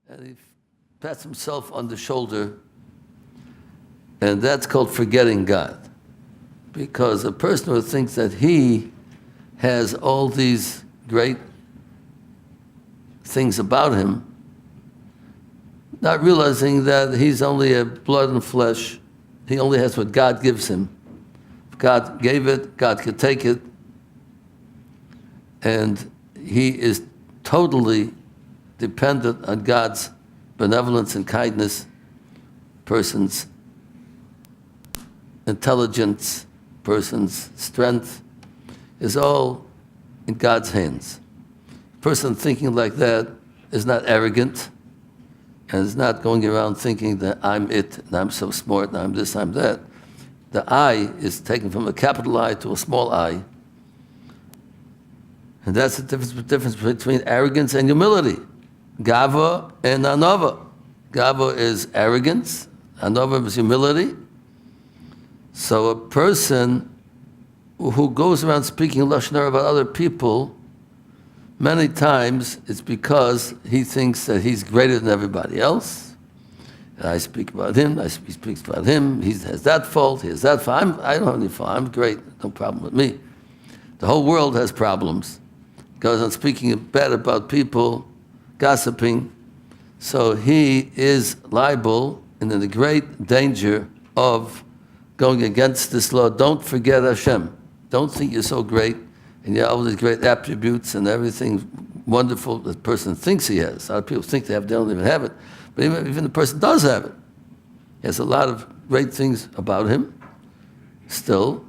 and he pats himself on the shoulder, and that's called forgetting God. Because a person who thinks that he has all these great things about him, not realizing that he's only a blood and flesh, he only has what God gives him. If God gave it, God could take it, and he is totally dependent on God's benevolence and kindness. Person's intelligence, person's strength is all in God's hands. A person thinking like that is not arrogant and is not going around thinking that I'm it and I'm so smart and I'm this, I'm that. The I is taken from a capital I to a small I. And that's the difference between arrogance and humility. Gava and anava. Gava is arrogance, anava is humility. So a person who goes around speaking lashon hara about other people, many times it's because he thinks that he's greater than everybody else. And I speak about him, he speaks about him, he has that fault, he has that fault. I don't have any fault, I'm great, no problem with me. The whole world has problems. Goes on speaking bad about people, gossiping. So he is liable and in the great danger of going against this law. Don't forget Hashem. Don't think you're so great and you have all these great attributes and everything wonderful that the person thinks he has. A lot of people think they have, they don't even have it. But even the person does have it. He has a lot of great things about him. Still,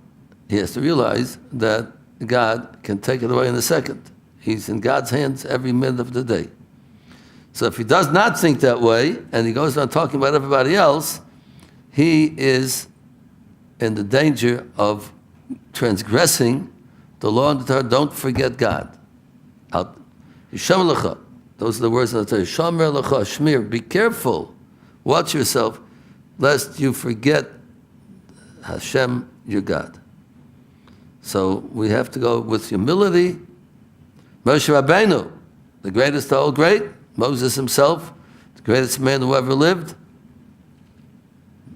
he has to realize that God can take it away in a second. He's in God's hands every minute of the day. So if he does not think that way, and he goes on talking about everybody else, he is in the danger of transgressing the law of the Torah. Don't forget God. Those are the words of the Torah. Shomer lecha, shmir. Be careful. Watch yourself, lest you forget Hashem, your God. So we have to go with humility. Moshe Rabbeinu, the greatest of all great, Moses himself, the greatest man who ever lived,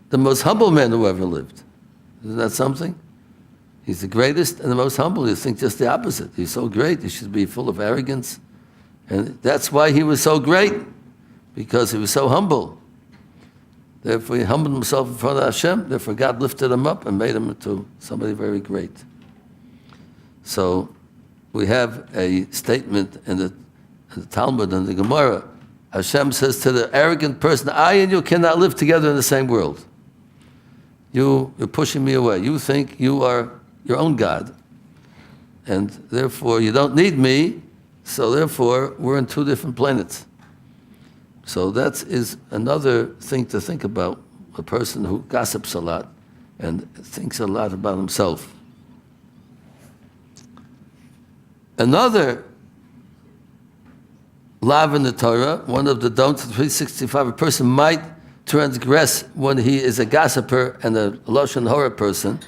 the most humble man who ever lived. Isn't that something? He's the greatest and the most humble. You think just the opposite. He's so great, he should be full of arrogance. And that's why he was so great, because he was so humble. Therefore, he humbled himself in front of Hashem. Therefore, God lifted him up and made him into somebody very great. So, we have a statement in the Talmud and the Gemara. Hashem says to the arrogant person, I and you cannot live together in the same world. You're pushing me away. You think you are your own God. And therefore, you don't need me. So therefore, we're in two different planets. So that is another thing to think about. A person who gossips a lot and thinks a lot about himself. Another law in the Torah, one of the don'ts of 365, a person might transgress when he is a gossiper and a lashon hara person.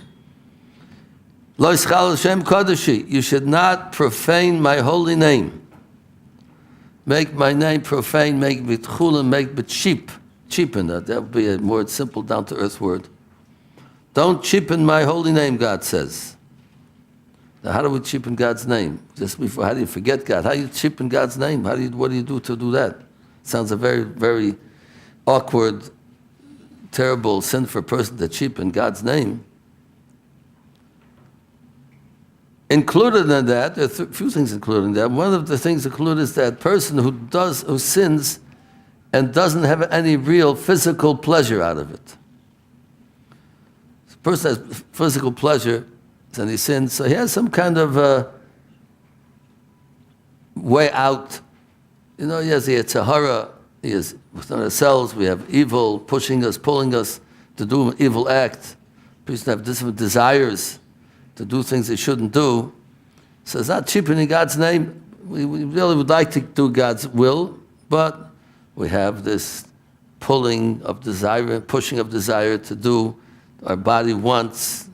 Lo yischal Hashem kodeshi. You should not profane my holy name. Make my name profane, make it chulin, make it cheap. Cheapen that. That would be a more simple, down-to-earth word. Don't cheapen my holy name, God says. Now, how do we cheapen God's name? Just before, how do you forget God? How do you cheapen God's name? What do you do to do that? Sounds a very, very awkward, terrible sin for a person to cheapen God's name. Included in that, there are a few things included in that. One of the things included is that person who sins and doesn't have any real physical pleasure out of it. The person has physical pleasure and he sins, so he has some kind of way out. You know, he has the Yetzirah, he is within ourselves, we have evil pushing us, pulling us to do an evil act. People have different desires to do things they shouldn't do. So it's not cheapening God's name. We really would like to do God's will, but we have this pulling of desire, pushing of desire to do. Our body wants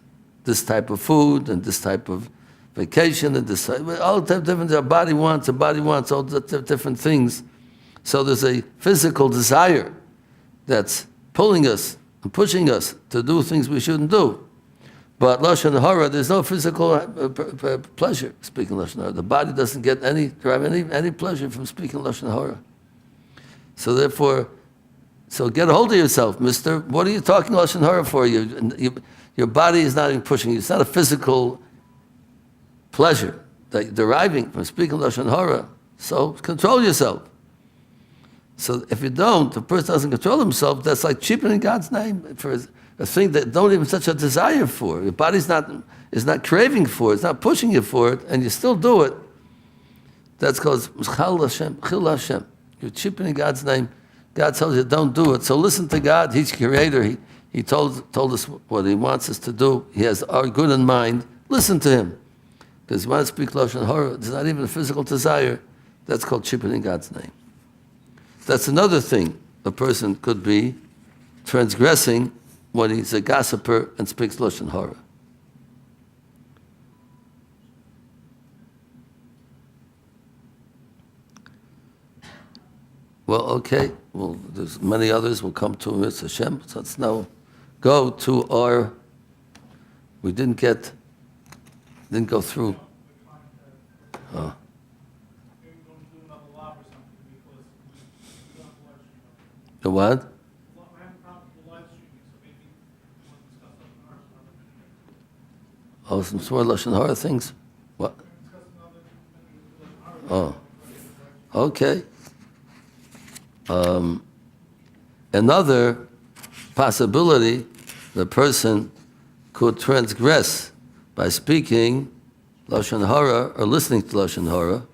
this type of food and this type of vacation and this type, all different. Our body wants all the different things. So there's a physical desire that's pulling us and pushing us to do things we shouldn't do. But Lashon Hara, there's no physical pleasure speaking Lashon Hara. The body doesn't get derive any pleasure from speaking Lashon Hara. So therefore, so get a hold of yourself, mister. What are you talking Lashon Hara for? Your body is not even pushing you. It's not a physical pleasure that you're deriving from speaking Lashon Hara. So control yourself. So if you don't, the person doesn't control himself, that's like cheapening God's name for a thing that don't even such a desire for. Your body's is not craving for it, it's not pushing you for it, and you still do it. That's called Chil Hashem. You're cheapening God's name. God tells you don't do it. So listen to God. He's creator. He told us what he wants us to do. He has our good in mind. Listen to him. Because you want to speak Lashon Hara, there's not even a physical desire. That's called cheapening God's name. That's another thing a person could be transgressing when he's a gossiper and speaks Lashon Hara. Well, okay. Well, there's many others. We'll come to Mitzvah Hashem. So let's now go to our. We didn't go through. Oh. The what? Oh, some sort of Lashon Hara things? What? Oh. Okay. Another possibility, the person could transgress by speaking Lashon Hara or listening to Lashon Hara.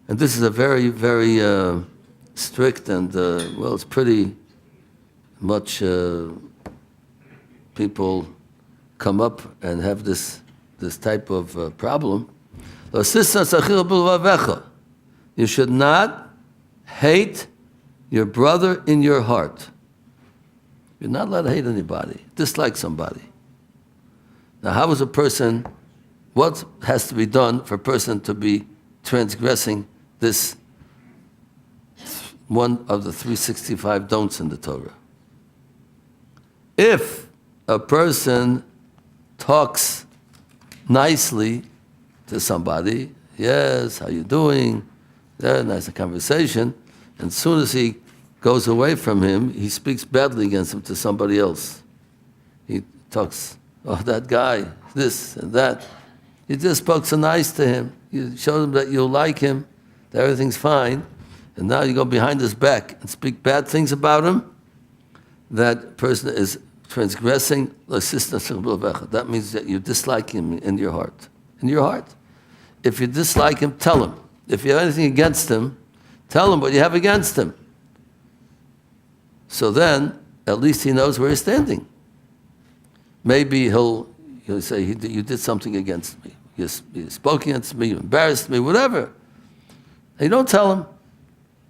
And this is a very, very strict and, it's pretty much people come up and have this type of problem. You should not hate your brother in your heart. You're not allowed to hate anybody, dislike somebody. Now, how is a person, what has to be done for a person to be transgressing this one of the 365 don'ts in the Torah? If a person talks nicely to somebody, yes, how you doing? Yeah, nice conversation. And as soon as he goes away from him, he speaks badly against him to somebody else. He talks, oh, that guy, this and that. You just spoke so nice to him. You showed him that you like him, that everything's fine. And now you go behind his back and speak bad things about him. That person is transgressing. That means that you dislike him in your heart. In your heart. If you dislike him, tell him. If you have anything against him, tell him what you have against him. So then, at least he knows where he's standing. Maybe he'll say, you did something against me. You spoke against me, you embarrassed me, whatever. And you don't tell him.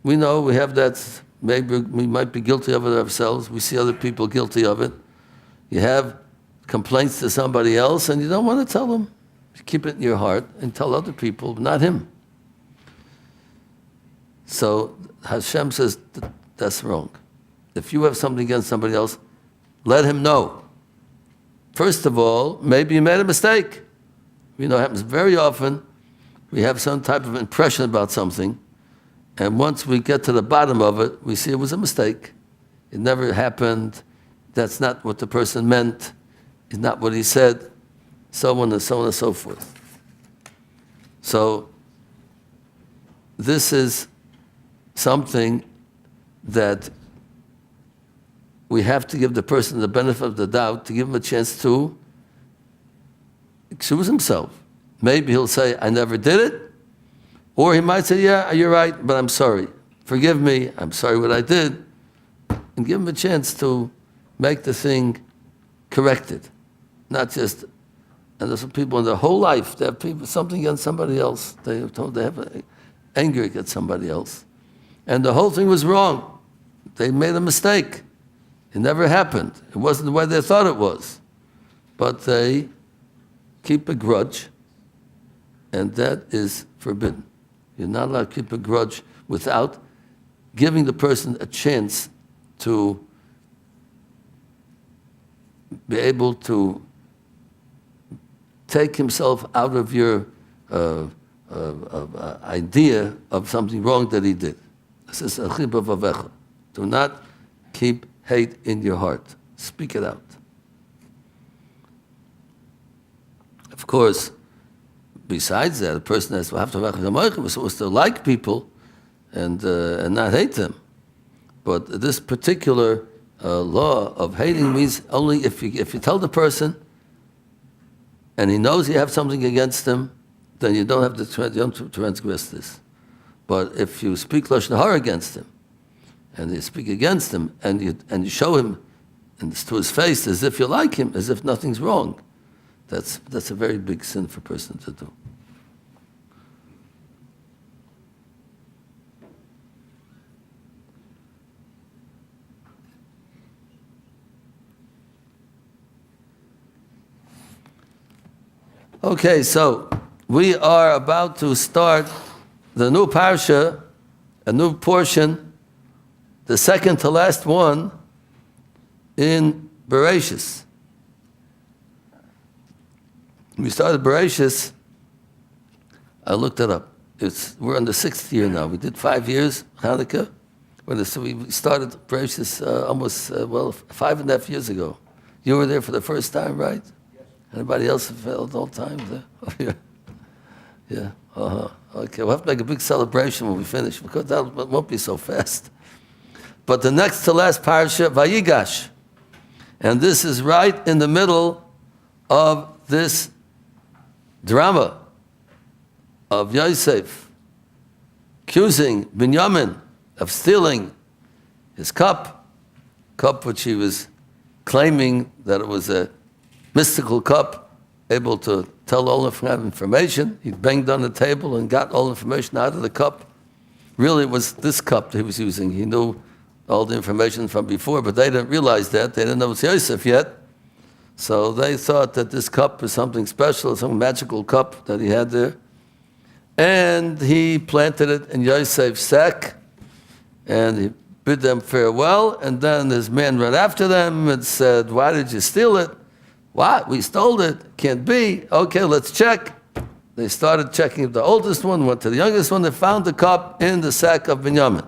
We know we have that, maybe we might be guilty of it ourselves. We see other people guilty of it. You have complaints to somebody else and you don't want to tell them. Keep it in your heart and tell other people, not him. So Hashem says that's wrong. If you have something against somebody else, let him know. First of all, maybe you made a mistake. We know it happens very often. We have some type of impression about something, and once we get to the bottom of it, we see it was a mistake. It never happened. That's not what the person meant. It's not what he said. So on and so on and so forth. So this is something that we have to give the person the benefit of the doubt, to give him a chance to excuse himself. Maybe he'll say, I never did it. Or he might say, yeah, you're right, but I'm sorry. Forgive me, I'm sorry what I did. And give him a chance to make the thing corrected. Not just, and there's some people in their whole life, they have people, something against somebody else. They have anger against somebody else. And the whole thing was wrong. They made a mistake. It never happened. It wasn't the way they thought it was. But they keep a grudge, and that is forbidden. You're not allowed to keep a grudge without giving the person a chance to be able to take himself out of your idea of something wrong that he did. This is a chibah vavecha. Do not keep hate in your heart. Speak it out. Of course, besides that, a person has to have we're supposed to like people and not hate them. But this particular law of hating means only if you tell the person and he knows you have something against him, then you don't have to transgress this. But if you speak lashon hara against him, and you speak against him, and you show him to his face as if you like him, as if nothing's wrong, that's a very big sin for a person to do. Okay, so we are about to start the new parsha, a new portion, the second to last one in Bereshis. We started Bereshis, I looked it up. We're on the 6th year now. We did 5 years, Hanukkah. We started Bereshis almost 5.5 years ago. You were there for the first time, right? Anybody else have felt all time there? Oh, yeah. Yeah. Okay, we'll have to make a big celebration when we finish because that won't be so fast. But the next to last parasha, Vayigash. And this is right in the middle of this drama of Yosef accusing Binyamin of stealing his cup which he was claiming that it was a mystical cup, able to tell all of information. He banged on the table and got all information out of the cup. Really, it was this cup that he was using. He knew all the information from before, but they didn't realize that. They didn't know it was Yosef yet. So they thought that this cup was something special, some magical cup that he had there. And he planted it in Yosef's sack, and he bid them farewell. And then his man ran after them and said, "Why did you steal it?" "What? We stole it? Can't be. Okay, let's check." They started checking. The oldest one went to the youngest one. They found the cup in the sack of Binyamin.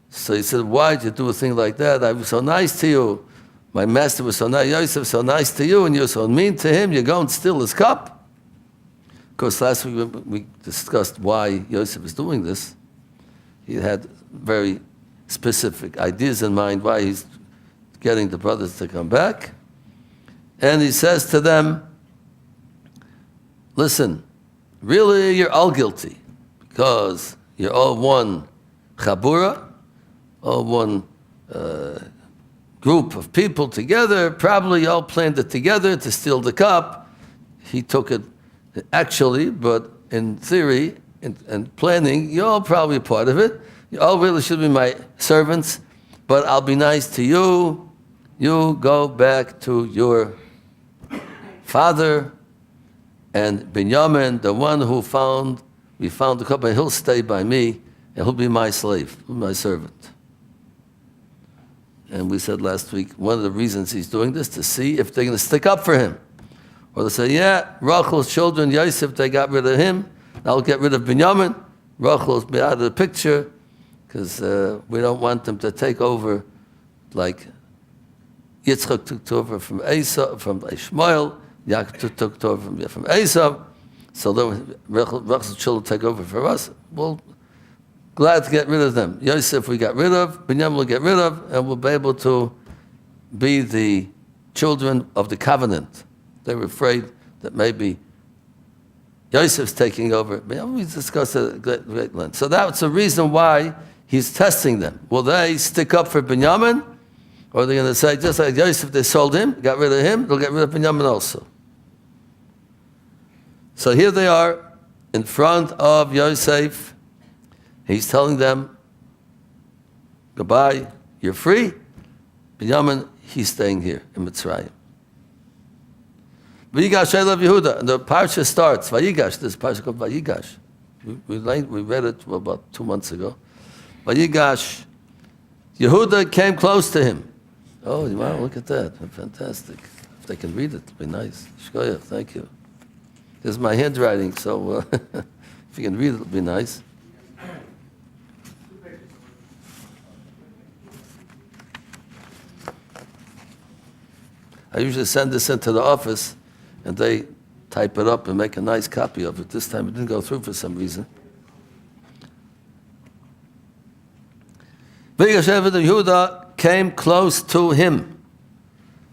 So he said, "Why did you do a thing like that? I was so nice to you. My master was so nice. Yosef was so nice to you, and you're so mean to him. You go and steal his cup." Of course, last week we discussed why Yosef was doing this. He had very specific ideas in mind why he's getting the brothers to come back. And he says to them, "Listen, really you're all guilty because you're all one chabura, all one group of people together. Probably you all planned it together to steal the cup." He took it actually, but in theory and planning, you're all probably part of it. You all really should be my servants, but I'll be nice to you. You go back to your father, and Binyamin, the one we found the cup, and he'll stay by me, and he'll be my slave, my servant. And we said last week, one of the reasons he's doing this, to see if they're going to stick up for him. Or they say, yeah, Rachel's children, Yosef, they got rid of him, now we'll get rid of Binyamin. Rachel's be out of the picture, because we don't want them to take over like Yitzchak took over from Esau, from Ishmael. Yaakov took over from Esau. So then Rachel's children take over for us. We'll glad to get rid of them. Yosef we got rid of, Binyamin we'll get rid of, and we'll be able to be the children of the covenant. They were afraid that maybe Yosef's taking over. We discussed it at great length. So that's the reason why he's testing them. Will they stick up for Binyamin? Or are they going to say, just like Yosef, they sold him, got rid of him, they'll get rid of Binyamin also. So here they are in front of Yosef. He's telling them, goodbye, you're free. Binyamin, he's staying here in Mitzrayim. Vayigash Elav Yehuda, and the parsha starts, Vayigash, this parsha called Vayigash. We read it about 2 months ago. Vayigash, Yehuda came close to him. Oh, wow, look at that. Fantastic. If they can read it, it'd be nice. Shkoyach, thank you. This is my handwriting, so if you can read it, it'll be nice. I usually send this into the office, and they type it up and make a nice copy of it. This time it didn't go through for some reason. Yehuda came close to him.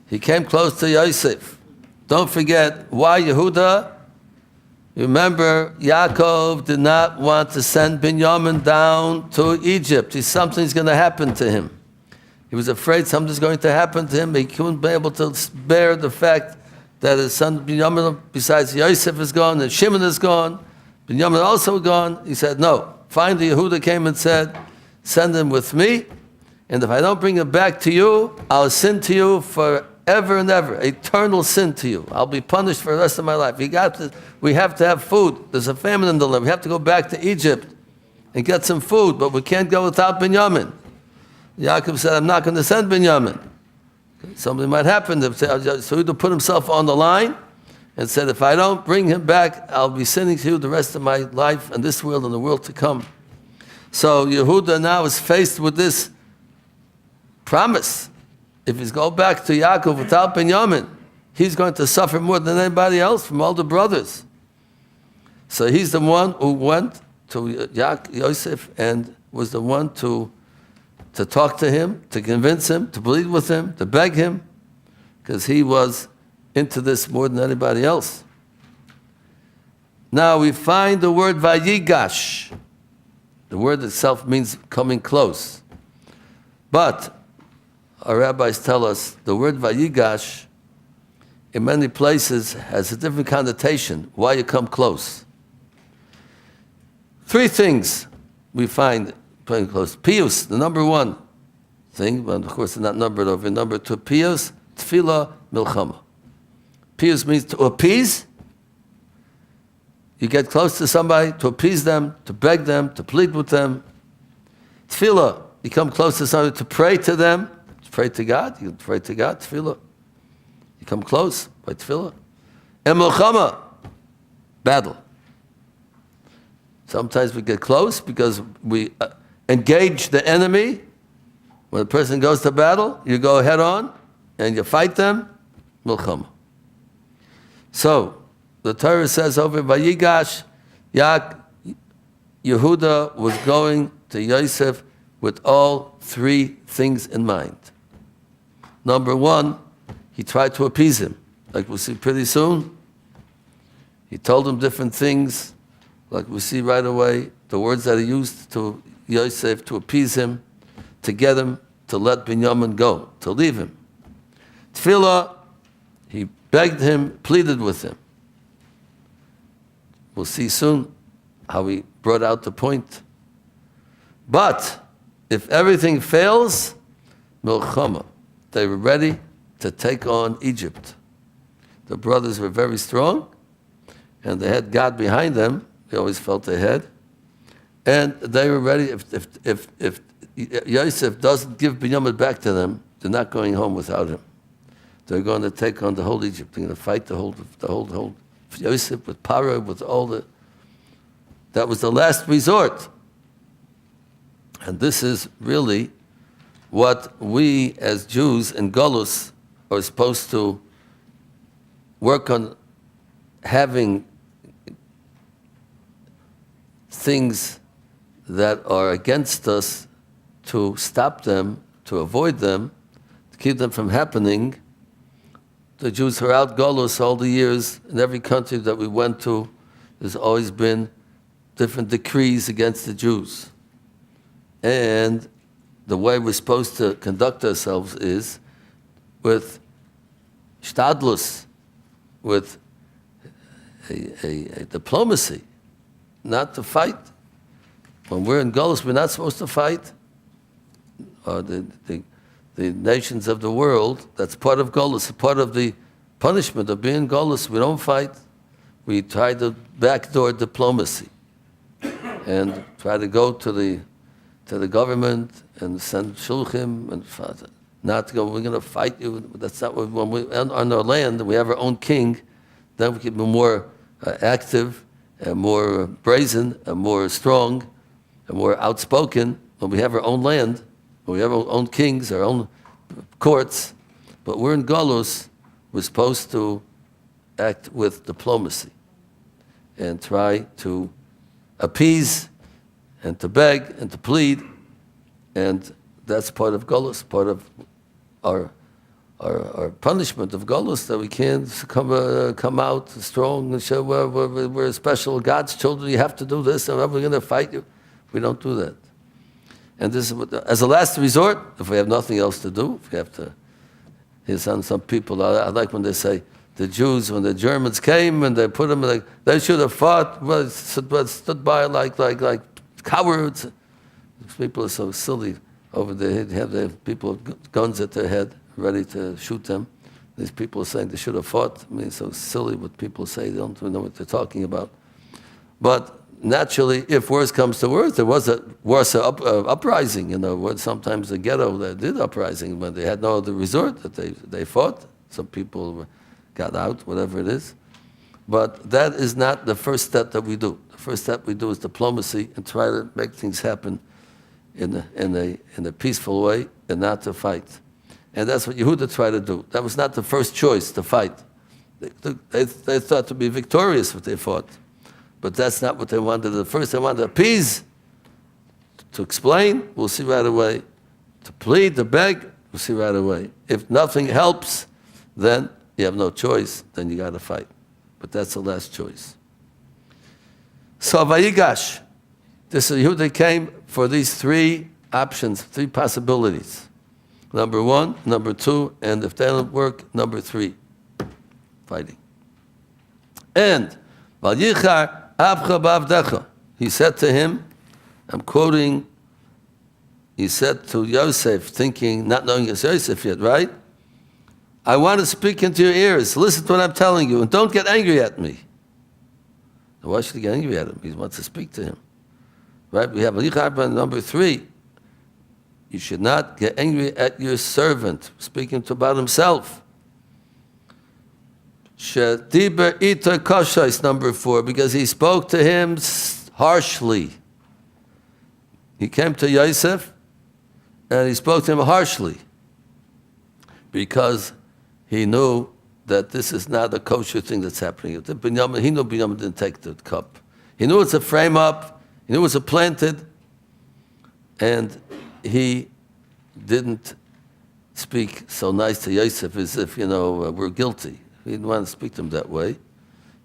He came close to Yosef. Don't forget, why Yehuda? Remember, Yaakov did not want to send Binyamin down to Egypt. Something's going to happen to him. He was afraid something's going to happen to him. He couldn't be able to bear the fact that his son Binyamin, besides Yosef, is gone, and Shimon is gone, Binyamin also gone. He said, no. Finally, Yehuda came and said, send him with me, and if I don't bring him back to you, I'll sin to you forever and ever, eternal sin to you. I'll be punished for the rest of my life. We have to have food. There's a famine in the land. We have to go back to Egypt and get some food, but we can't go without Binyamin. Yaakov said, I'm not going to send Binyamin. Something might happen. So he put himself on the line and said, if I don't bring him back, I'll be sinning to you the rest of my life in this world and the world to come. So Yehuda now is faced with this promise. If he's going back to Yaakov without Binyamin, he's going to suffer more than anybody else from all the brothers. So he's the one who went to Yosef and was the one to talk to him, to convince him, to plead with him, to beg him, because he was into this more than anybody else. Now we find the word vayigash. The word itself means coming close. But our rabbis tell us the word vayigash in many places has a different connotation, why you come close. 3 things we find coming close. Piyus, the number 1 thing, but of course it's not numbered over. Number 2, piyus, tefillah, milchama. Piyus means to appease. You get close to somebody to appease them, to beg them, to plead with them. Tefillah, you come close to somebody to pray to them, to pray to God. You pray to God, tefillah. You come close by tefillah. And milchama, battle. Sometimes we get close because we engage the enemy. When a person goes to battle, you go head on and you fight them, milchama. So, the Torah says over Vayigash, Yehuda was going to Yosef with all 3 things in mind. Number 1, he tried to appease him, like we'll see pretty soon. He told him different things, like we see right away, the words that he used to Yosef to appease him, to get him to let Binyamin go, to leave him. Tefillah, he begged him, pleaded with him. We'll see soon how he brought out the point. But if everything fails, milchama, they were ready to take on Egypt. The brothers were very strong, and they had God behind them. They always felt they had. And they were ready. If Yosef doesn't give Binyamin back to them, they're not going home without him. They're going to take on the whole Egypt. They're going to fight the whole Yosef with Paro, with all the. That was the last resort. And this is really what we as Jews in Golus are supposed to work on, having things that are against us, to stop them, to avoid them, to keep them from happening. The Jews who are out Golus all the years, in every country that we went to, there's always been different decrees against the Jews. And the way we're supposed to conduct ourselves is with shtadlus, with a diplomacy, not to fight. When we're in Golus, we're not supposed to fight. The nations of the world, that's part of Golus, part of the punishment of being Golus. We don't fight. We try to backdoor diplomacy. and try to go to the government and send shulchim and not to go. We're going to fight you. That's not what. When we on our land, we have our own king. Then we can be more active and more brazen and more strong and more outspoken when we have our own land, when we have our own kings, our own courts. But we're in Golus. We're supposed to act with diplomacy and try to appease and to beg and to plead, and that's part of Golus, part of our punishment of Golus, that we can't come out strong and show we're special God's children. You have to do this, and we're going to fight you. We don't do that. And this is as a last resort, if we have nothing else to do, if we have to. Here's some people. I like when they say the Jews, when the Germans came and they put them, they should have fought, but stood by like cowards. These people are so silly. Over there, they have the people with guns at their head, ready to shoot them. These people are saying they should have fought. I mean, it's so silly what people say. They don't even know what they're talking about. But naturally, if worse comes to worse, there was a Warsaw uprising. Sometimes the ghetto they did uprising when they had no other resort. That they fought. Some people got out, whatever it is. But that is not the first step that we do. The first step we do is diplomacy and try to make things happen in a peaceful way and not to fight. And that's what Yehuda tried to do. That was not the first choice, to fight. They thought to be victorious what they fought. But that's not what they wanted. At first they wanted to appease, to explain, we'll see right away. To plead, to beg, we'll see right away. If nothing helps, then you have no choice, then you got to fight. But that's the last choice. So Vayigash, this is Yehuda came for these three options, three possibilities. Number one, number two, and if they don't work, number three, fighting. And Vayichar Abcha Bavdecha, he said to him, I'm quoting, he said to Yosef, thinking, not knowing it's Yosef yet, right? I want to speak into your ears. Listen to what I'm telling you, and don't get angry at me. So why should he get angry at him? He wants to speak to him. Right? We have number three. You should not get angry at your servant, speaking to about himself. Shetiber ita kashais, number four, because he spoke to him harshly. He came to Yosef, and he spoke to him harshly, because he knew that this is not a kosher thing that's happening. He knew Binyamin didn't take the cup. He knew it's a frame up. He knew it was a planted. And he didn't speak so nice to Yosef as if, we're guilty. He didn't want to speak to him that way.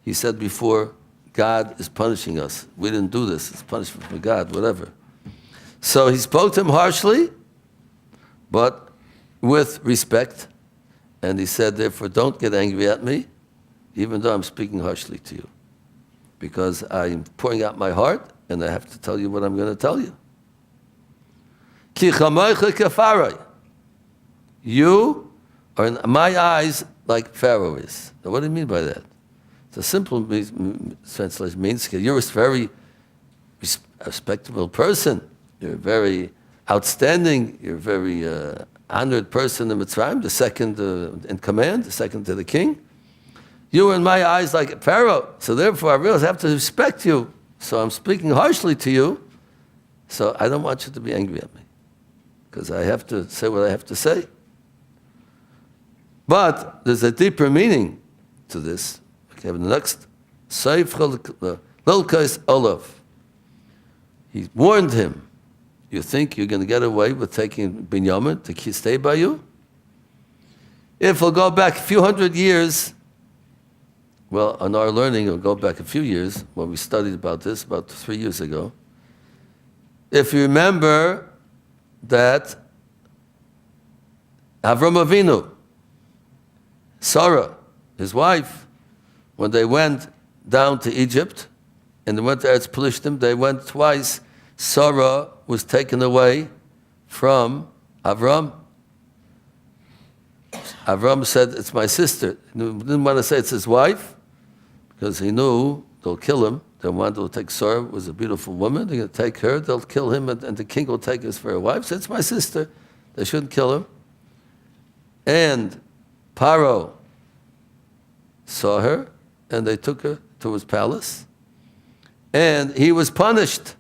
He said before, God is punishing us. We didn't do this. It's punishment from God, whatever. So he spoke to him harshly, but with respect. And he said, therefore, don't get angry at me, even though I'm speaking harshly to you. Because I'm pouring out my heart, and I have to tell you what I'm going to tell you. Ki chamoicha kafarai. You are in my eyes like Pharaoh is. Now, what do you mean by that? It's a simple translation. Means you're a very respectable person. You're very outstanding. You're a very honored person in Mitzrayim, the second in command, the second to the king. You are in my eyes like Pharaoh. So therefore, I realize I have to respect you. So I'm speaking harshly to you. So I don't want you to be angry at me, because I have to say what I have to say. But there's a deeper meaning to this. Okay, the next, Lilkais Olav. He warned him. You think you're going to get away with taking Binyamin to stay by you? If we'll go back a few hundred years, well, on our learning, we'll go back a few years, when we studied about this about 3 years ago. If you remember that Avram Avinu, Sarah, his wife, when they went down to Egypt, and they went to Eretz Pelishtim, they went twice. Sarah was taken away from Avram. Avram said, it's my sister. He didn't want to say it's his wife, because he knew they'll kill him. They wanted to take Oorah, was a beautiful woman. They're going to take her. They'll kill him, and the king will take us for a wife. So it's my sister. They shouldn't kill her. And Paro saw her, and they took her to his palace. And he was punished.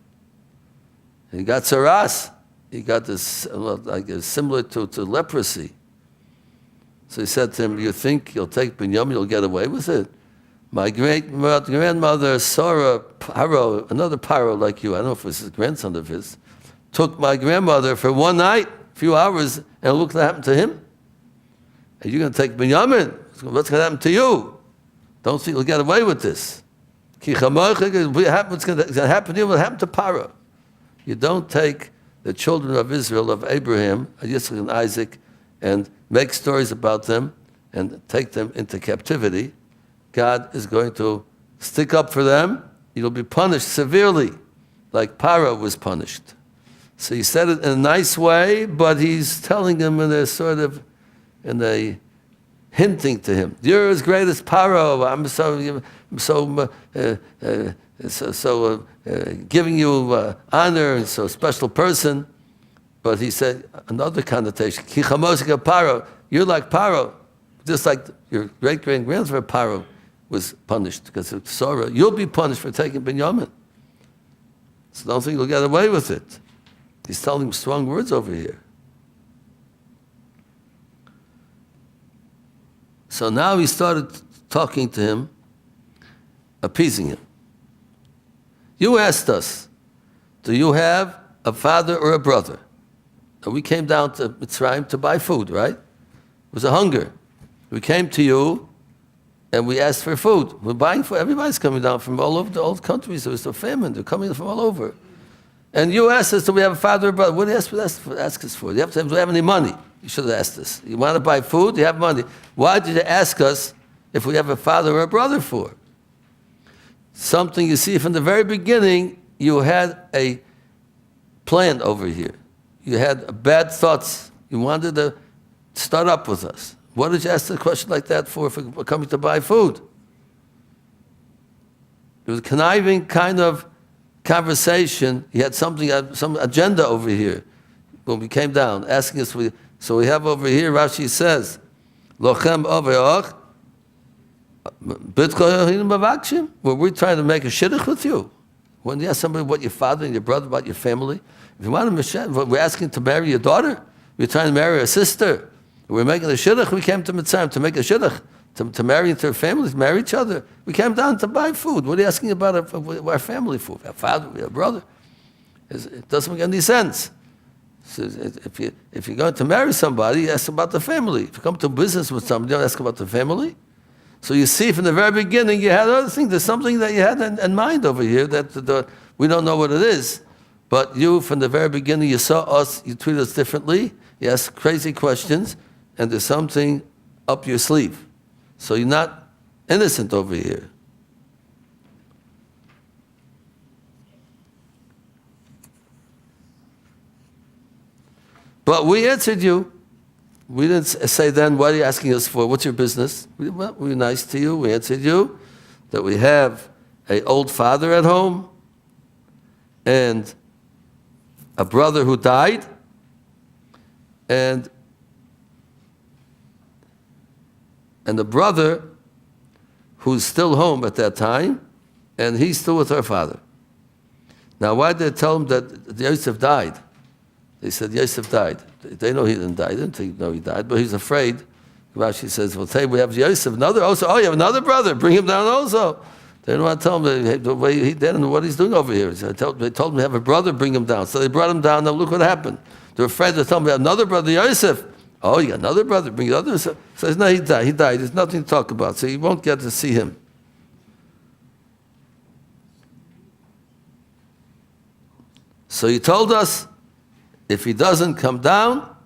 He got saras. He got this, like similar to leprosy. So he said to him, you think you'll take Binyamin, you'll get away with it? My great-grandmother, Sarah, Paro, another Paro like you, I don't know if it was his grandson of his, took my grandmother for one night, a few hours, and look what happened to him. And you're going to take Binyamin. What's going to happen to you? Don't think you'll get away with this. What's going to happen to you? What happened to Paro? You don't take the children of Israel, of Abraham, Yitzchak and Isaac, and make stories about them and take them into captivity. God is going to stick up for them. You'll be punished severely, like Paro was punished. So he said it in a nice way, but he's telling him in a sort of, in a hinting to him, you're as great as Paro. I'm so giving you honor, and so special person. But he said another connotation. Paro, you're like Paro, just like your great-grandfather Paro was punished because of Oorah. You'll be punished for taking Binyamin. So don't think you'll get away with it. He's telling him strong words over here. So now he started talking to him, appeasing him. You asked us, do you have a father or a brother? And we came down to Mitzrayim to buy food, right? It was a hunger. We came to you and we asked for food. We're buying food. Everybody's coming down from all over the old countries. There was a famine. They're coming from all over. And you asked us, do we have a father or brother? What do you ask us for? You have to say, do we have any money? You should have asked us. You want to buy food? You have money. Why did you ask us if we have a father or a brother for? Something you see from the very beginning, you had a plan over here. You had bad thoughts. You wanted to start up with us. What did you ask a question like that for if we're coming to buy food? It was a conniving kind of conversation. He had something, some agenda over here when we came down, asking us. So we have over here, Rashi says, Lochem Overach, were we trying to make a shidduch with you? When you ask somebody what your father and your brother, about your family, if you want to, we're asking to marry your daughter, we're trying to marry a sister, we're making a shidduch, we came to Mitzrayim to make a shidduch, to marry into our families, marry each other. We came down to buy food. What are you asking about our family for? Our father, our brother? It doesn't make any sense. So if you're going to marry somebody, you ask about the family. If you come to business with somebody, you don't ask about the family. So you see from the very beginning, you had other things. There's something that you had in mind over here that we don't know what it is. But you, from the very beginning, you saw us, you treat us differently, you ask crazy questions, and there's something up your sleeve. So you're not innocent over here. But we answered you. We didn't say then, what are you asking us for? What's your business? We were nice to you. We answered you that we have an old father at home and a brother who died, and the brother who's still home at that time, and he's still with our father. Now, why did they tell him that Yosef died? They said Yosef died. They know he didn't die. They didn't know he died, but he's afraid. Rashi says, well, hey, we have Yosef, another also. Oh, you have another brother. Bring him down also. They didn't want to tell him the way they didn't know what he's doing over here. So they told him to have a brother, bring him down. So they brought him down. Now look what happened. They're afraid to tell him we have another brother, Yosef. Oh, you got another brother, bring the other. So he says, no, he died. He died. There's nothing to talk about. So you won't get to see him. So he told us, if he doesn't come down,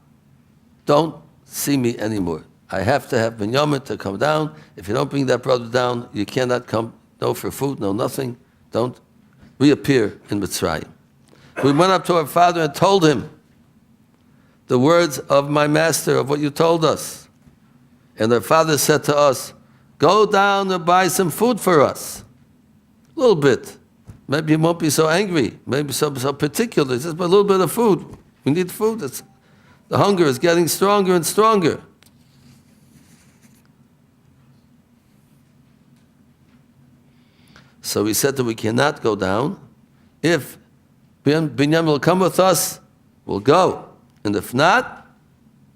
don't see me anymore. I have to have Binyamin to come down. If you don't bring that brother down, you cannot come, no for food, no nothing. Don't reappear in Mitzrayim. We went up to our father and told him the words of my master, of what you told us. And our father said to us, go down and buy some food for us. A little bit. maybe he won't be so angry, maybe so particular. It's just a little bit of food. We need food. The hunger is getting stronger and stronger. So he said that we cannot go down. If Binyamin will come with us, we'll go. And if not,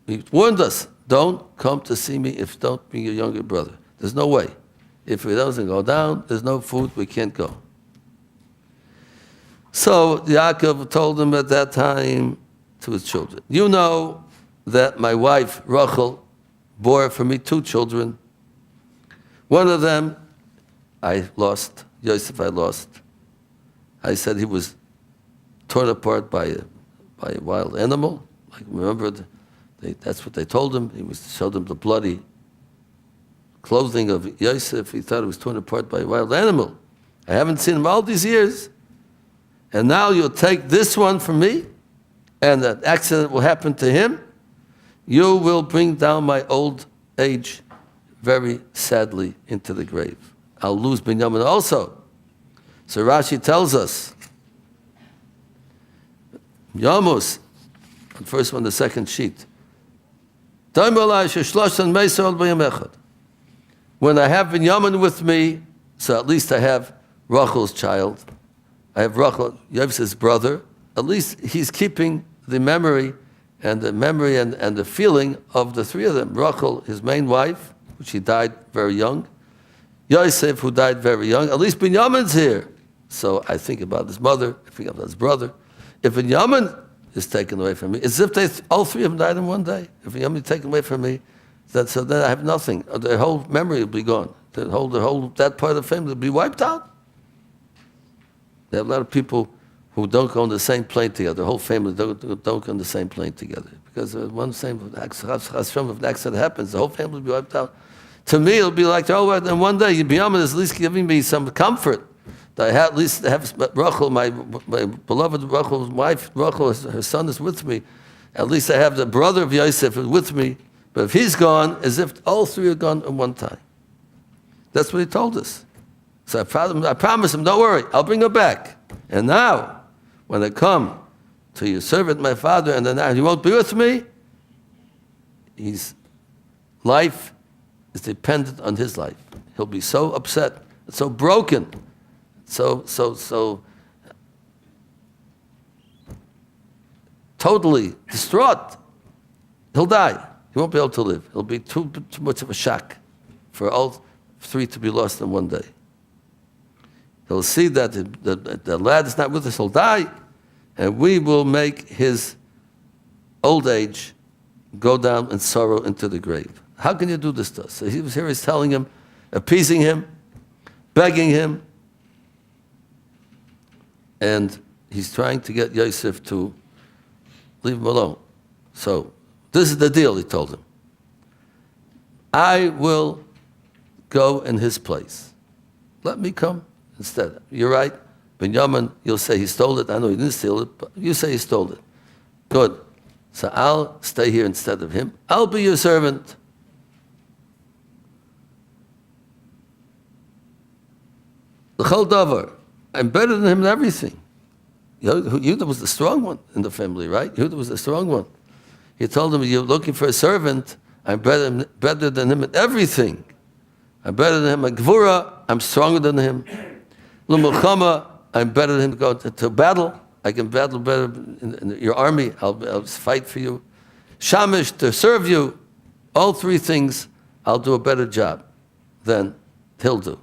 he warned us, don't come to see me if don't bring your younger brother. There's no way. If he doesn't go down, there's no food, we can't go. So Yaakov told him at that time to his children, you know that my wife, Rachel, bore for me 2 children. One of them I lost. Yosef I lost. I said he was torn apart by a wild animal. Like, remember, that's what they told him. He showed them the bloody clothing of Yosef. He thought it was torn apart by a wild animal. I haven't seen him all these years. And now you'll take this one from me, and an accident will happen to him. You will bring down my old age very sadly into the grave. I'll lose Binyamin also. So Rashi tells us, Yamus, the first one, the second sheet. When I have Binyamin with me, so at least I have Rachel's child. I have Rachel, Yosef's brother. At least he's keeping the memory and the feeling of the 3 of them. Rachel, his main wife, which he died very young. Yosef, who died very young. At least Binyamin's here. So I think about his mother, I think about his brother. If Binyamin is taken away from me, it's as if all 3 of them died in one day. If Binyamin is taken away from me, so then I have nothing. Their whole memory will be gone. That part of the family will be wiped out. There are a lot of people who don't go on the same plane together. The whole family don't go on the same plane together. Because one same accident happens, the whole family will be wiped out. To me, it'll be like, oh, in one day, Binyamin is at least giving me some comfort. That I at least have Rachel, my beloved Rachel's wife, Rachel, her son is with me. At least I have the brother of Yosef with me. But if he's gone, as if all 3 are gone at one time. That's what he told us. So I promised him, don't worry, I'll bring her back. And now, when I come to your servant, my father, and then he won't be with me, his life is dependent on his life. He'll be so upset, so broken, so totally distraught. He'll die. He won't be able to live. It'll be too much of a shock for all 3 to be lost in one day. He'll see that the lad is not with us, he'll die, and we will make his old age go down in sorrow into the grave. How can you do this to us? So he was here, he's telling him, appeasing him, begging him, and he's trying to get Yosef to leave him alone. So, this is the deal, he told him. I will go in his place. Let me come instead. You're right. Binyamin, you'll say he stole it. I know he didn't steal it, but you say he stole it. Good. So I'll stay here instead of him. I'll be your servant. L'chol davar. I'm better than him in everything. Yehuda was the strong one in the family, right? Yehuda was the strong one. He told him, you're looking for a servant. I'm better than him in everything. I'm better than him at Gvura. I'm stronger than him. L'mulchama. I'm better than him to go to battle. I can battle better in your army. I'll fight for you. Shamish, to serve you. All 3 things, I'll do a better job than he'll do.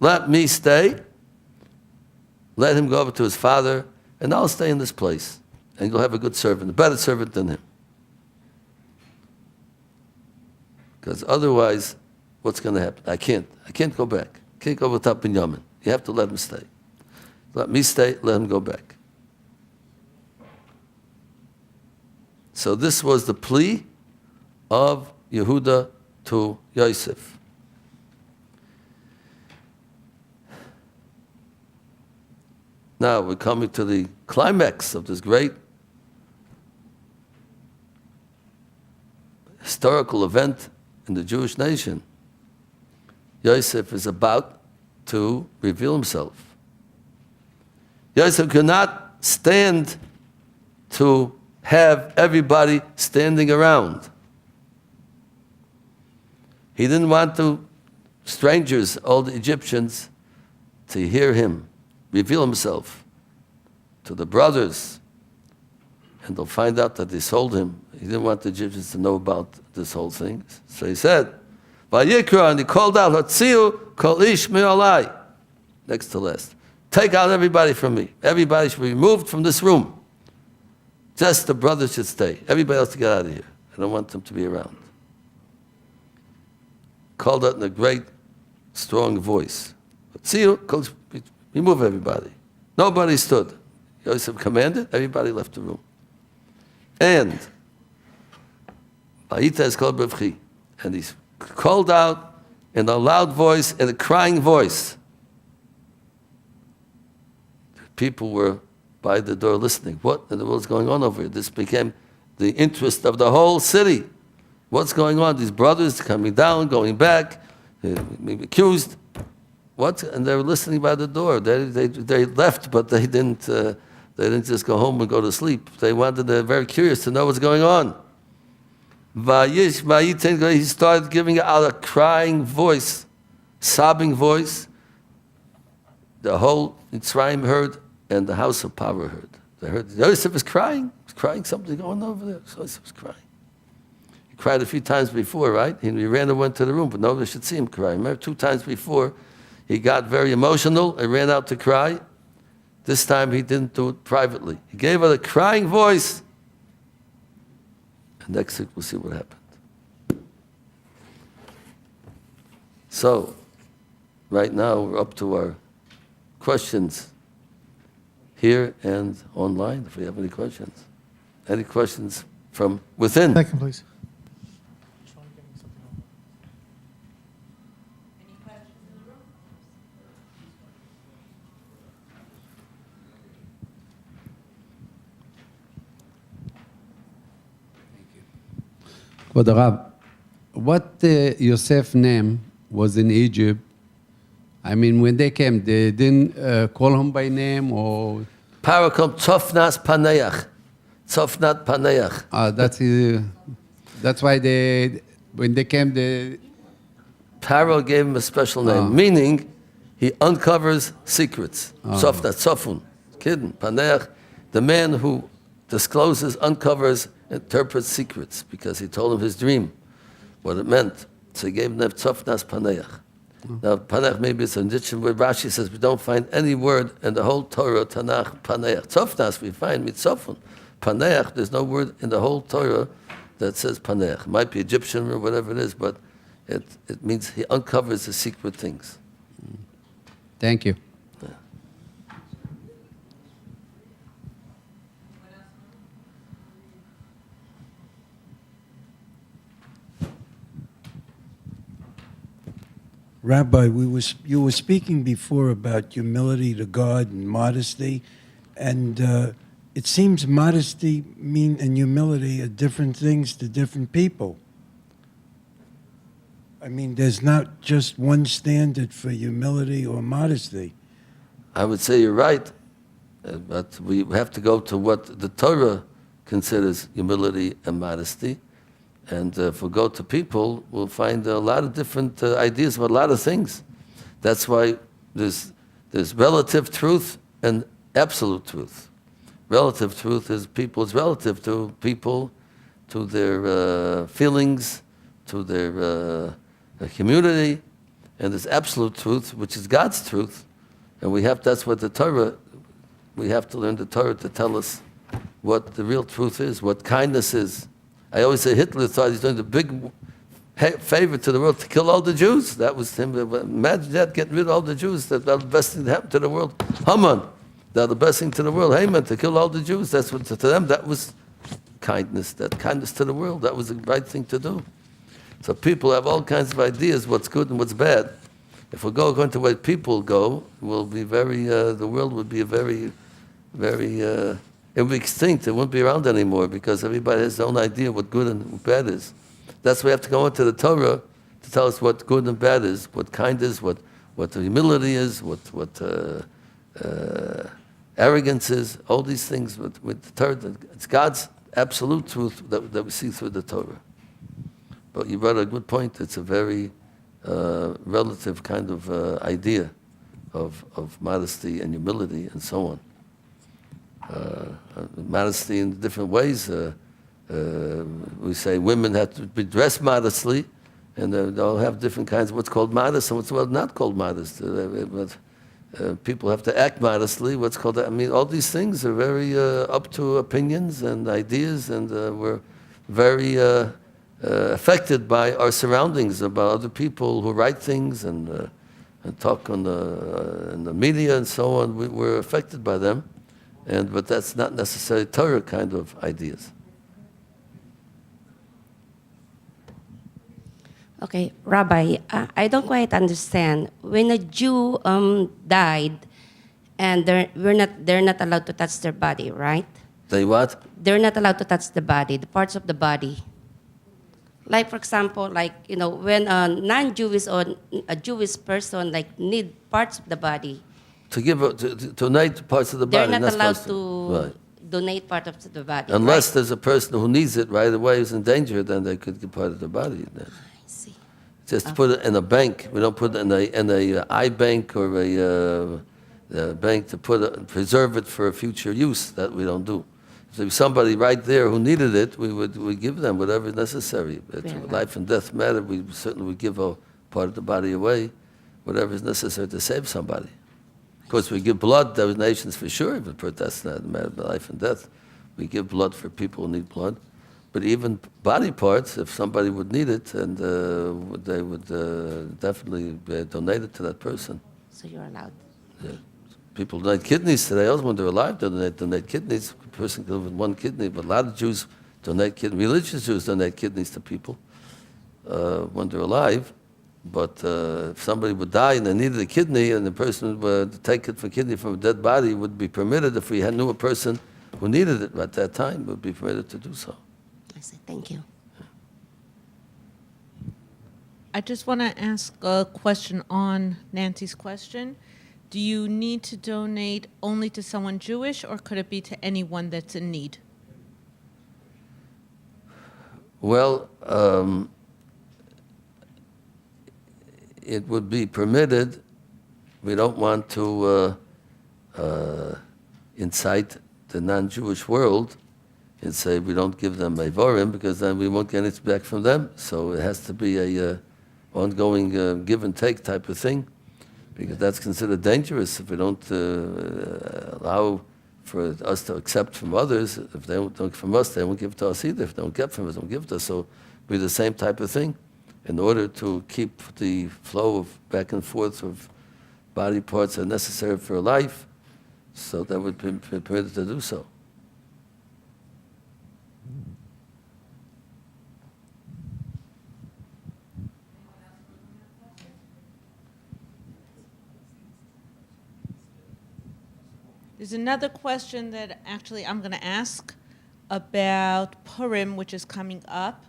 Let me stay. Let him go over to his father, and I'll stay in this place. And you'll have a good servant, a better servant than him. Because otherwise, what's going to happen? I can't go back. I can't go without Binyamin. You have to let him stay. Let me stay, let him go back. So this was the plea of Yehuda to Yosef. Now we're coming to the climax of this great historical event in the Jewish nation. Yosef is about to reveal himself. Yosef could not stand to have everybody standing around. He didn't want strangers, all the Egyptians, to hear him reveal himself to the brothers, and they'll find out that they sold him. He didn't want the Egyptians to know about this whole thing. So he said, Vayikra, and he called out, Hatziu kol ish me'olai. Next to last. Take out everybody from me. Everybody should be removed from this room. Just the brothers should stay. Everybody else to get out of here. I don't want them to be around. Called out in a great, strong voice. Hatziu, remove everybody. Nobody stood. Yosef commanded, everybody left the room. And Vayita is called Bevchi. And he called out in a loud voice, in a crying voice. People were by the door listening. What in the world is going on over here? This became the interest of the whole city. What's going on? These brothers coming down, going back, accused. What? And they were listening by the door. They left, but they didn't just go home and go to sleep. They were very curious to know what's going on. He started giving out a crying voice, sobbing voice. The whole Mitzrayim heard, and the house of power heard. They heard Yosef was crying. He was crying, something going on over there. Yosef was crying. He cried a few times before, right? He ran and went to the room, but nobody should see him cry. Remember, 2 times before, he got very emotional and ran out to cry. This time he didn't do it privately. He gave out a crying voice. And next week we'll see what happened. So, right now we're up to our questions here and online, if we have any questions. Any questions from within? Second, please. K'vod Harav, what Yosef's name was in Egypt? I mean, when they came, they didn't call him by name or... Paro called Tzofnas Paneach. Tzofnat Paneach. That's why when they came, Paro gave him a special name, meaning he uncovers secrets. Tzofnat, Tzofun. Kidding. Paneach, the man who discloses, uncovers, interprets secrets, because he told him his dream, what it meant. So he gave him Tzofnas Paneach. Now, Paneach, maybe it's an Egyptian word. Rashi says we don't find any word in the whole Torah, Tanakh, Paneach. Tzofnas we find mitzofun. Paneach, there's no word in the whole Torah that says Paneach. It might be Egyptian or whatever it is, but it means he uncovers the secret things. Thank you. Yeah. Rabbi, you were speaking before about humility to God and modesty, and it seems modesty and humility are different things to different people. I mean, there's not just one standard for humility or modesty. I would say you're right, but we have to go to what the Torah considers humility and modesty. And if we go to people, we'll find a lot of different ideas about a lot of things. That's why there's relative truth and absolute truth. Relative truth is relative to people, to their feelings, to their community, and there's absolute truth, which is God's truth. And that's what the Torah, we have to learn the Torah to tell us what the real truth is, what kindness is. I always say Hitler thought he's doing the big favor to the world to kill all the Jews. That was him. Imagine that, getting rid of all the Jews. That's the best thing that happened to the world. Haman, that's the best thing to the world. Haman, to kill all the Jews. That's what to them, that was kindness. That kindness to the world, that was the right thing to do. So people have all kinds of ideas, what's good and what's bad. If we go according to where people go, we'll be the world would be very, it would be extinct. It wouldn't be around anymore because everybody has their own idea what good and what bad is. That's why we have to go into the Torah to tell us what good and bad is, what kind is, what humility is, what arrogance is, all these things with the Torah. It's God's absolute truth that we see through the Torah. But you brought a good point. It's a very relative kind of idea of modesty and humility and so on. Modesty in different ways. We say women have to be dressed modestly, and they all have different kinds of what's called modest and what's not called modest. People have to act modestly. What's called, I mean, all these things are very up to opinions and ideas, and we're very affected by our surroundings, about other people who write things and talk on in the media and so on. We're affected by them, but that's not necessarily Torah kind of ideas. Okay, Rabbi, I don't quite understand. When a Jew died, and they're not allowed to touch their body, right? They what? They're not allowed to touch the body, the parts of the body. Like, for example, when a non-Jewish or a Jewish person need parts of the body, To give to donate parts of the body. they're not allowed to right. donate part of the body. Unless right? there's a person who needs it right away, who's in danger, then they could give part of the body. I see. Just put it in a bank. We don't put it in a I bank or a bank to preserve it for future use. That we don't do. So if somebody right there who needed it, we give them whatever is necessary. Life and death matter. We certainly would give a part of the body away, whatever is necessary to save somebody. Of course, we give blood. Donations for sure, but that's not a matter of life and death. We give blood for people who need blood. But even body parts, if somebody would need it, and they would definitely donate it to that person. So you're allowed. Yeah. People donate kidneys today. Also, when they're alive, they donate kidneys. A person can live with one kidney, but a lot of Jews donate kidneys. Religious Jews donate kidneys to people when they're alive. But if somebody would die and they needed a kidney, and the person would take it for kidney from a dead body, would be permitted. If we knew a person who needed it at that time, would be permitted to do so. I see. Thank you. I just want to ask a question on Nancy's question. Do you need to donate only to someone Jewish, or could it be to anyone that's in need? Well, it would be permitted. We don't want to incite the non-Jewish world and say we don't give them Eivorim, because then we won't get anything back from them. So it has to be a ongoing give and take type of thing, because that's considered dangerous if we don't allow for us to accept from others. If they don't get from us, they won't give to us either. If they don't get from us, they don't give to us. So it'll be the same type of thing. In order to keep the flow of back and forth of body parts that are necessary for life, so that would be permitted to do so. There's another question that actually I'm going to ask about Purim, which is coming up.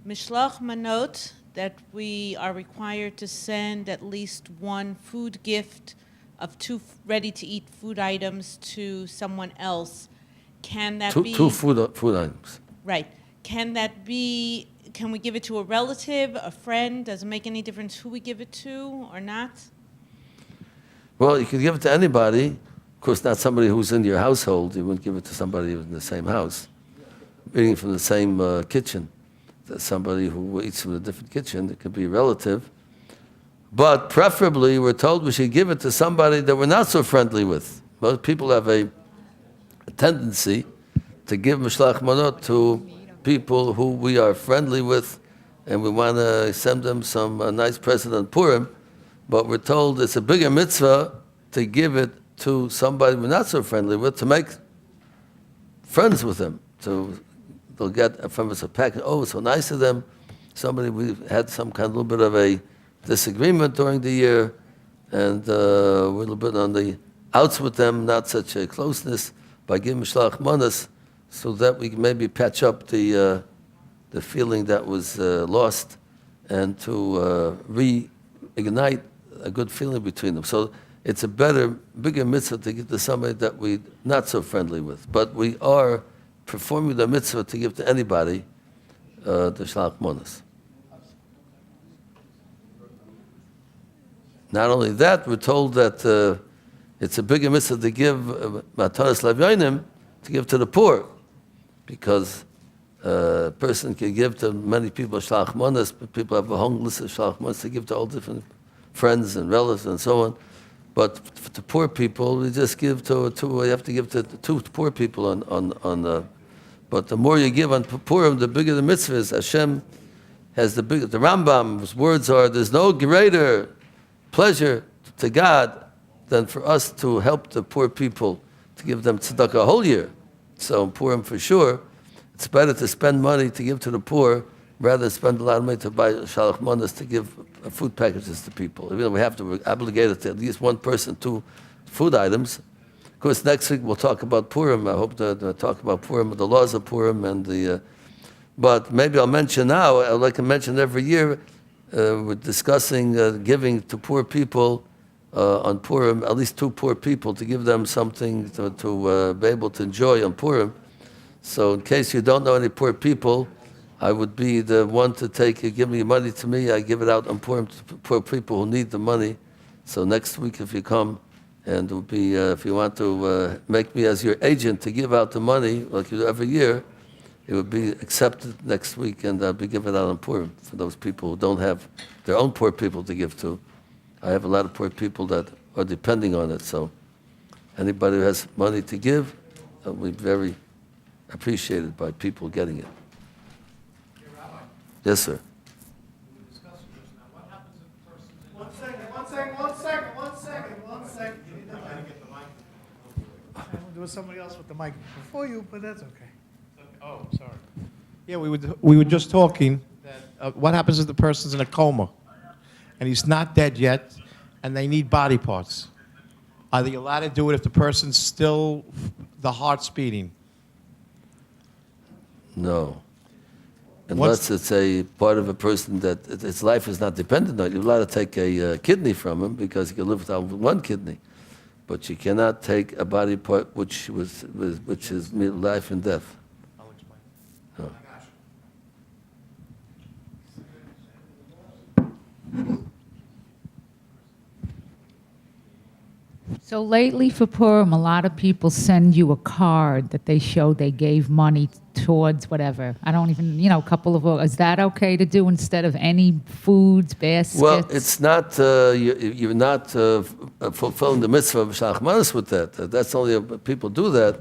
Mishlach Manot, that we are required to send at least one food gift of 2 ready-to-eat food items to someone else. Can that be... Two food items. Right. Can that be... Can we give it to a relative, a friend? Does it make any difference who we give it to or not? Well, you could give it to anybody. Of course, not somebody who's in your household. You wouldn't give it to somebody in the same house, eating from the same kitchen. Somebody who eats from a different kitchen. It could be a relative. But preferably, we're told we should give it to somebody that we're not so friendly with. Most people have a tendency to give Mishlach Manot to people who we are friendly with, and we want to send them some nice present on Purim. But we're told it's a bigger mitzvah to give it to somebody we're not so friendly with, to make friends with them. They'll get from us a package. Oh, it's so nice of them. Somebody we had some kind of little bit of a disagreement during the year, and we're a little bit on the outs with them, not such a closeness, by giving Mishlach Manos, so that we can maybe patch up the feeling that was lost, and to reignite a good feeling between them. So it's a bigger mitzvah to give to somebody that we're not so friendly with. But we are performing the mitzvah to give to anybody the shalach manos. Not only that, we're told that it's a bigger mitzvah to give matanas lavyonim, to give to the poor, because a person can give to many people shalach manos, but people have a long list of shalach manos to give to all different friends and relatives and so on. But to poor people, we just give to you have to give to two poor people but the more you give on Purim, the bigger the mitzvah is. Hashem has the Rambam's words are, there's no greater pleasure to God than for us to help the poor people, to give them tzedakah a whole year. So in Purim for sure, it's better to spend money to give to the poor rather than spend a lot of money to buy shalach manos to give food packages to people. Even though we have to obligate it to at least one person, 2 food items. Of course, next week we'll talk about Purim. I hope to talk about Purim, the laws of Purim, and but maybe I'll mention now, I'd like to mention every year, we're discussing giving to poor people on Purim, at least 2 poor people, to give them something to be able to enjoy on Purim. So in case you don't know any poor people, I would be the one to take, you give me money to me, I give it out on Purim to poor people who need the money. So next week if you come, and it will be, if you want to make me as your agent to give out the money, like you do every year, it would be accepted next week, and I'll be giving it out on Purim for those people who don't have their own poor people to give to. I have a lot of poor people that are depending on it, so anybody who has money to give will be very appreciated by people getting it. Yes, sir. One second. There was somebody else with the mic before you, but that's okay. Oh, sorry. Yeah, we were just talking that what happens if the person's in a coma and he's not dead yet and they need body parts? Are they allowed to do it if the person's still, the heart's beating? No. Unless it's a part of a person that its life is not dependent on it. You're allowed to take a kidney from him because he can live without one kidney. But you cannot take a body part which is life and death. I'll explain. No. So lately for Purim, a lot of people send you a card that they show they gave money towards whatever. I don't even, a couple of, is that okay to do instead of any foods, baskets? Well, it's not, you're not fulfilling the mitzvah of Shalach Manos with that. That's only, people do that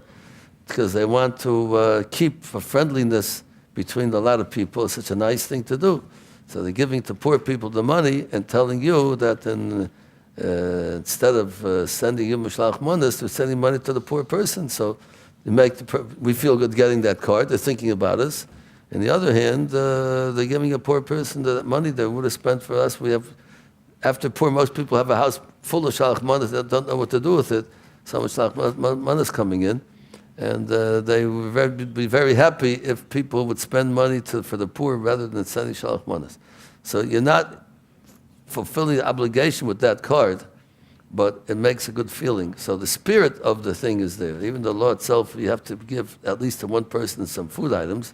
because they want to keep a friendliness between a lot of people. It's such a nice thing to do. So they're giving to poor people the money and telling you that instead of sending you Shalach Manos, they're sending money to the poor person. So we feel good getting that card. They're thinking about us. On the other hand, they're giving a poor person the money they would have spent for us. After poor, most people have a house full of Shalach Manos. They don't know what to do with it. So much Shalach Manos coming in. And they would be very happy if people would spend money for the poor rather than sending Shalach Manos. So you're not fulfilling the obligation with that card, but it makes a good feeling. So the spirit of the thing is there. Even the law itself, you have to give at least to one person some food items,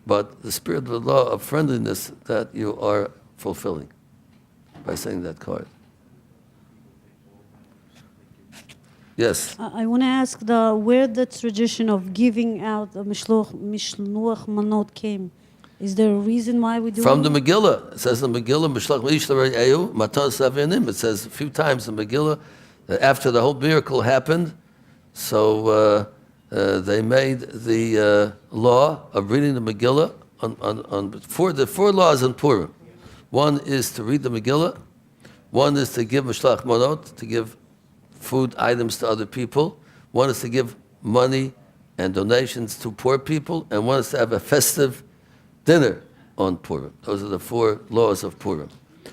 but the spirit of the law of friendliness that you are fulfilling by sending that card. Yes? I want to ask where the tradition of giving out the mishluach manot came. Is there a reason why we do From it? the Megillah. It says in the Megillah, it says a few times in the Megillah that after the whole miracle happened, so they made the law of reading the Megillah for the 4 laws in Purim. One is to read the Megillah, one is to give Mishlach Manot, to give food items to other people, one is to give money and donations to poor people, and one is to have a festive dinner on Purim. Those are the 4 laws of Purim.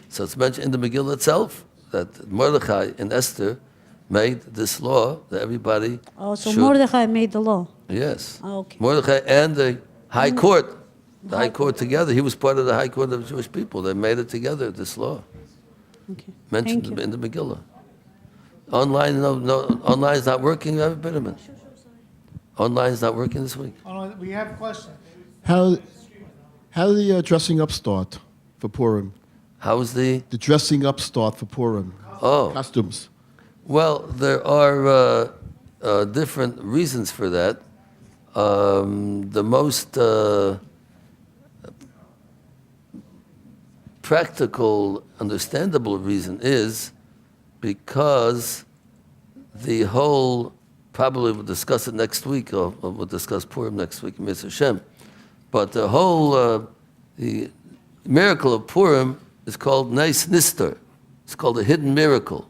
So it's mentioned in the Megillah itself that Mordechai and Esther made this law that everybody So should. Mordechai made the law. Yes. Okay. Mordechai and the High Court. The High Court together. He was part of the High Court of the Jewish people. They made it together, this law. Okay. Mentioned Thank you. in the Megillah. Online, online is not working. You have a bit of it. Online is not working this week. Oh, no, we have questions. How did the dressing up start for Purim? How's the? The dressing up start for Purim. Oh, Costumes. well, there are different reasons for that. The most practical, understandable reason is because the whole, probably we'll discuss it next week, or we'll discuss Purim next week, Mr. Hashem. But the whole, the miracle of Purim is called Nes Nister. It's called a hidden miracle.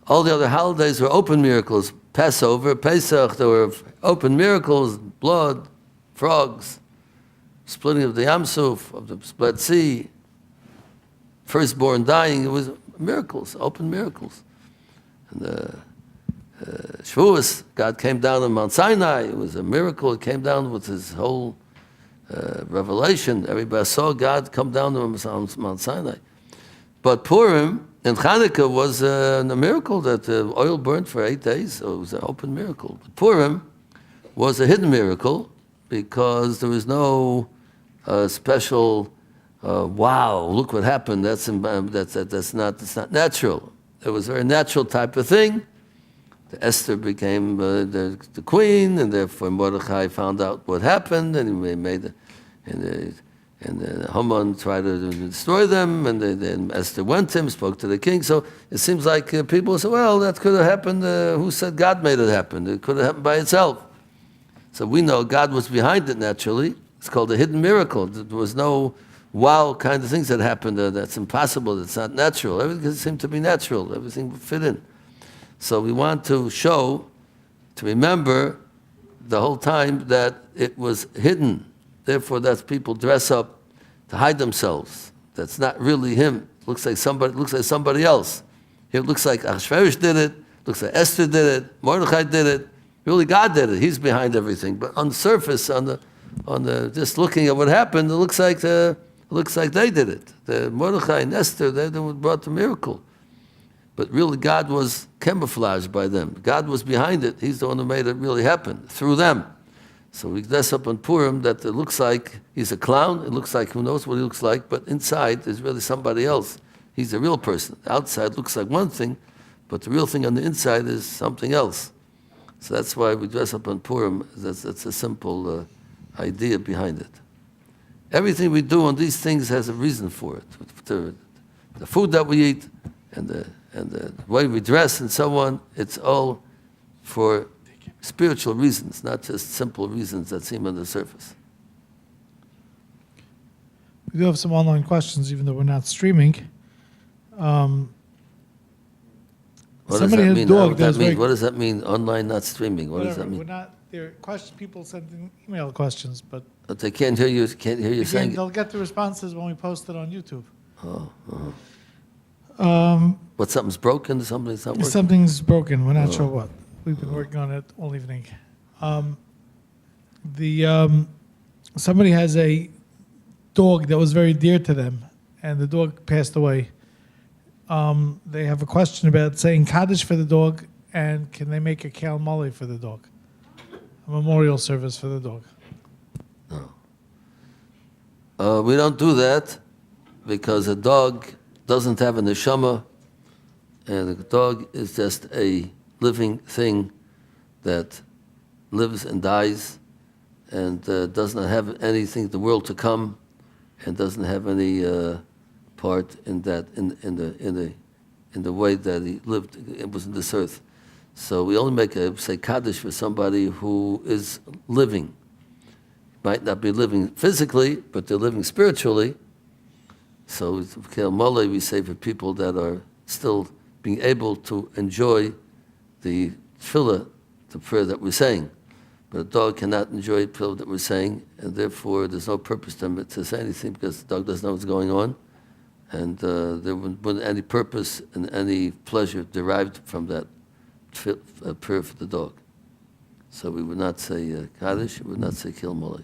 All the other holidays were open miracles. Passover, Pesach, there were open miracles, blood, frogs, splitting of the Yam Suf, of the Split Sea, firstborn dying. It was miracles, open miracles. And Shavuos, God came down on Mount Sinai. It was a miracle. It came down with his whole revelation. Everybody saw God come down on Mount Sinai. But Purim and Hanukkah was a miracle that the oil burned for 8 days, so it was an open miracle. But Purim was a hidden miracle because there was no special, wow, look what happened. That's not natural. It was a very natural type of thing. Esther became the queen, and therefore Mordechai found out what happened, and he made and Haman tried to destroy them, and then Esther went to him, spoke to the king. So it seems like people say, well, that could have happened. Who said God made it happen? It could have happened by itself. So we know God was behind it naturally. It's called a hidden miracle. There was no wow kind of things that happened. That's impossible. That's not natural. Everything seemed to be natural. Everything would fit in. So we want to show, to remember the whole time that it was hidden. Therefore, that's people dress up to hide themselves. That's not really him. Looks like somebody else. It looks like Achashverosh did it. Looks like Esther did it. Mordechai did it. Really, God did it. He's behind everything. But on the surface, on the just looking at what happened, it looks like they did it. The Mordechai and Esther, they brought the miracle. But really, God was camouflaged by them. God was behind it. He's the one who made it really happen through them. So we dress up on Purim that it looks like he's a clown. It looks like who knows what he looks like, but inside is really somebody else. He's a real person. The outside looks like one thing, but the real thing on the inside is something else. So that's why we dress up on Purim. That's a simple idea behind it. Everything we do on these things has a reason for it. The food that we eat and the way we dress and so on, it's all for spiritual reasons, not just simple reasons that seem on the surface. We do have some online questions, even though we're not streaming. What Somebody had a dog that was very... What does that mean? Online, not streaming. What does that mean? We're not. There are questions. People sending email questions, but they can't hear you. Can't hear you saying. They'll get the responses when we post it on YouTube. What? Something's broken. Something's not working. Something's broken. We're not sure what. We've been working on it all evening. Somebody has a dog that was very dear to them, and the dog passed away. They have a question about saying Kaddish for the dog, and can they make a Kel Mali for the dog? A memorial service for the dog. No. We don't do that because a dog doesn't have a neshama, and the dog is just a living thing that lives and dies and does not have anything in the world to come and doesn't have any part in that in the way that he lived. It was in this earth. So we only make say Kaddish for somebody who is living. Might not be living physically, but they're living spiritually. So Kel Mole we say for people that are still being able to enjoy the tefillah, the prayer that we're saying. But a dog cannot enjoy the prayer that we're saying, and therefore there's no purpose to say anything because the dog doesn't know what's going on, and there wouldn't any purpose and any pleasure derived from that prayer for the dog. So we would not say Kaddish, we would not say Kel Mole.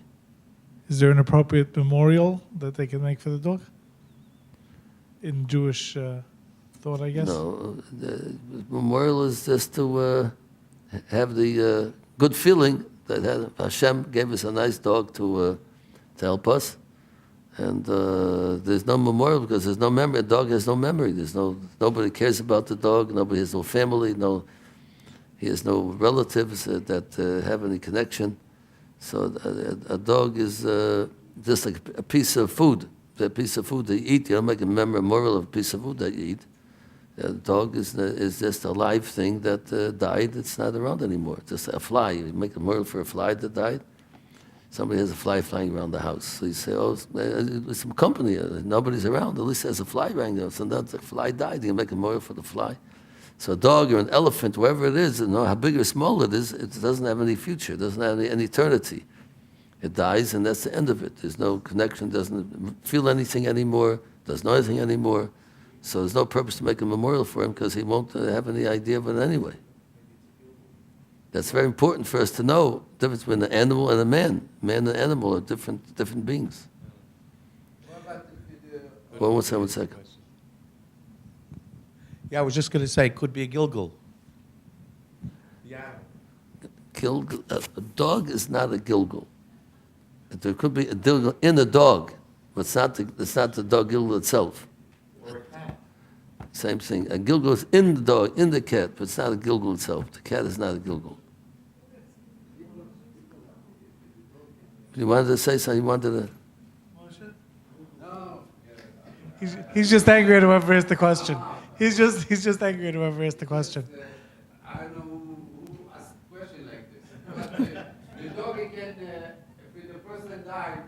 Is there an appropriate memorial that they can make for the dog in Jewish thought, I guess. No, the memorial is just to have the good feeling that Hashem gave us a nice dog to help us. And there's no memorial because there's no memory. A dog has no memory. Nobody cares about the dog. Nobody has no family. He has no relatives that have any connection. So a dog is just like a piece of food. A piece of food that you eat. You don't make a memorial of a piece of food that you eat. A dog is just a live thing that died. It's not around anymore. It's just a fly. You make a memorial for a fly that died. Somebody has a fly flying around the house. So you say, oh, it's some company. Nobody's around. At least there's a fly around there. So that's the fly died. You can make a memorial for the fly. So a dog or an elephant, wherever it is, how big or small it is, it doesn't have any future. It doesn't have any eternity. It dies, and that's the end of it. There's no connection. Doesn't feel anything anymore. Doesn't know anything anymore. So there's no purpose to make a memorial for him because he won't have any idea of it anyway. That's very important for us to know the difference between an animal and a man. Man and animal are different beings. One second. Yeah, I was just going to say, could be a Gilgal. Yeah. A dog is not a Gilgal. There could be a Gilgal in a dog, but it's not the dog Gilgal itself. Or a cat. Same thing. A Gilgal is in the dog, in the cat, but it's not a Gilgal itself. The cat is not a Gilgal. You wanted to say something? You wanted to... He's just angry at whoever asked the question. He's just angry at whoever asked the question. I don't know who asked a question like this. But the dog can, if the person died,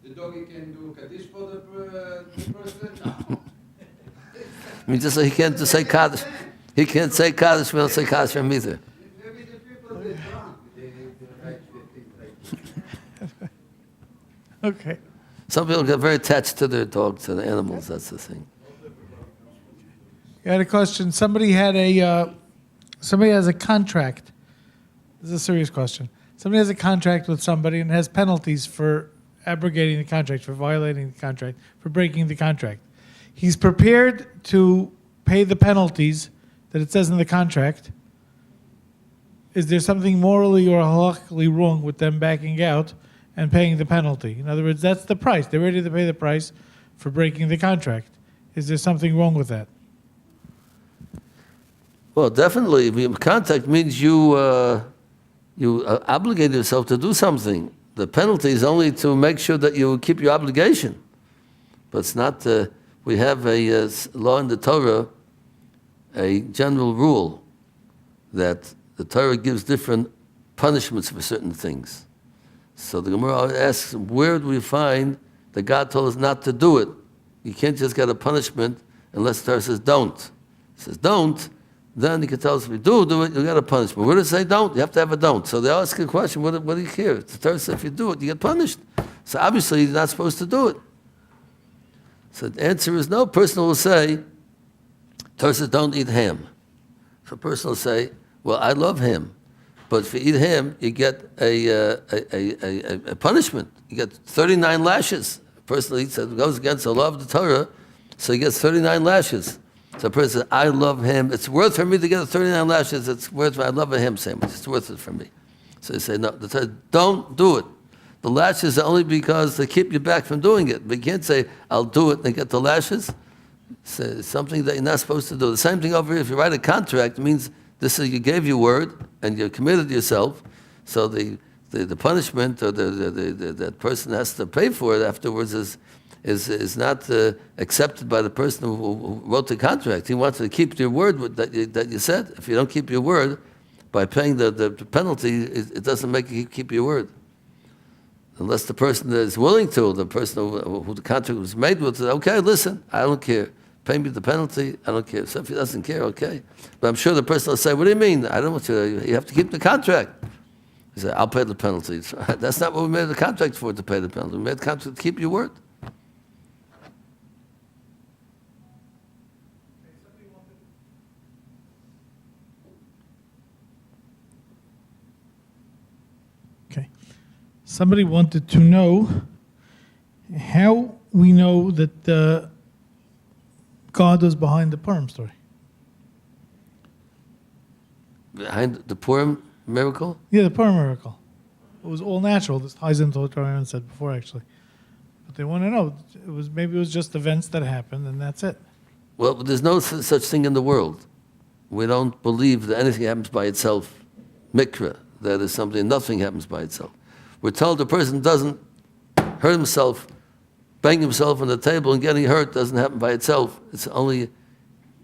the dog can do Kaddish for the person? I mean, just so he can't just say Kaddish. He can't say Kaddish, we don't say Kaddish for him either. Maybe the people they drunk. Okay. Some people get very attached to their dogs and animals, that's the thing. I had a question. Somebody has a contract. This is a serious question. Somebody has a contract with somebody and has penalties for abrogating the contract, for violating the contract, for breaking the contract. He's prepared to pay the penalties that it says in the contract. Is there something morally or halakhically wrong with them backing out and paying the penalty? In other words, that's the price. They're ready to pay the price for breaking the contract. Is there something wrong with that? Well, definitely. Contract means you obligate yourself to do something. The penalty is only to make sure that you keep your obligation. But it's not, we have a law in the Torah, a general rule that the Torah gives different punishments for certain things. So the Gemara asks, where do we find that God told us not to do it? You can't just get a punishment unless the Torah says don't. It says don't, then you can tell us if you do it, you get a punishment. Where does it say don't? You have to have a don't. So they ask a question, what do you care? The Torah says if you do it, you get punished. So obviously you're not supposed to do it. So the answer is no. A person will say, Torah says don't eat ham. So a person will say, well, I love ham. But if you eat ham, you get a punishment. You get 39 lashes. A person eats it, goes against the law of the Torah, so he gets 39 lashes. So a person says, I love ham. It's worth for me to get 39 lashes. It's worth I love a ham sandwich. It's worth it for me. So they say, no, the Torah, don't do it. The lashes are only because they keep you back from doing it. But you can't say, I'll do it and get the lashes. It's something that you're not supposed to do. The same thing over here, if you write a contract, it means this is you gave your word and you committed yourself. So the punishment or that person has to pay for it afterwards is not accepted by the person who wrote the contract. He wants to keep your word that you said. If you don't keep your word, by paying the penalty, it doesn't make you keep your word. Unless the person is willing to, the person who the contract was made with, says, okay, listen, I don't care. Pay me the penalty, I don't care. So if he doesn't care, okay. But I'm sure the person will say, what do you mean? I don't want you have to keep the contract. He said, I'll pay the penalty. So that's not what we made the contract for, to pay the penalty. We made the contract to keep your word. Okay. Somebody wanted to know how we know that God was behind the Purim story. Behind the Purim miracle? Yeah, the Purim miracle. It was all natural. This ties into what Rabbi Mintz said before, actually. But they want to know. Maybe it was just events that happened, and that's it. Well, there's no such thing in the world. We don't believe that anything happens by itself. Mikra, that is something, nothing happens by itself. We're told the person doesn't hurt himself, bang himself on the table and getting hurt doesn't happen by itself. It's only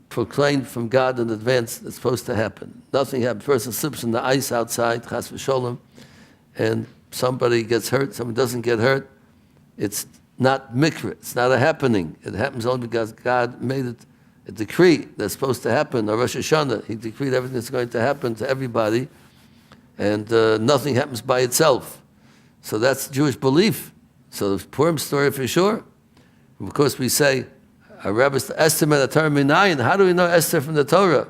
proclaimed from God in advance that's supposed to happen. Nothing happens. Person slips in the ice outside, chas v'sholem, and somebody gets hurt, somebody doesn't get hurt. It's not mikra, it's not a happening. It happens only because God made it a decree that's supposed to happen. On Rosh Hashanah, He decreed everything that's going to happen to everybody, and nothing happens by itself. So that's Jewish belief. So the Purim story for sure. Of course, we say, our rabbis, Esther men Torah minayin. How do we know Esther from the Torah?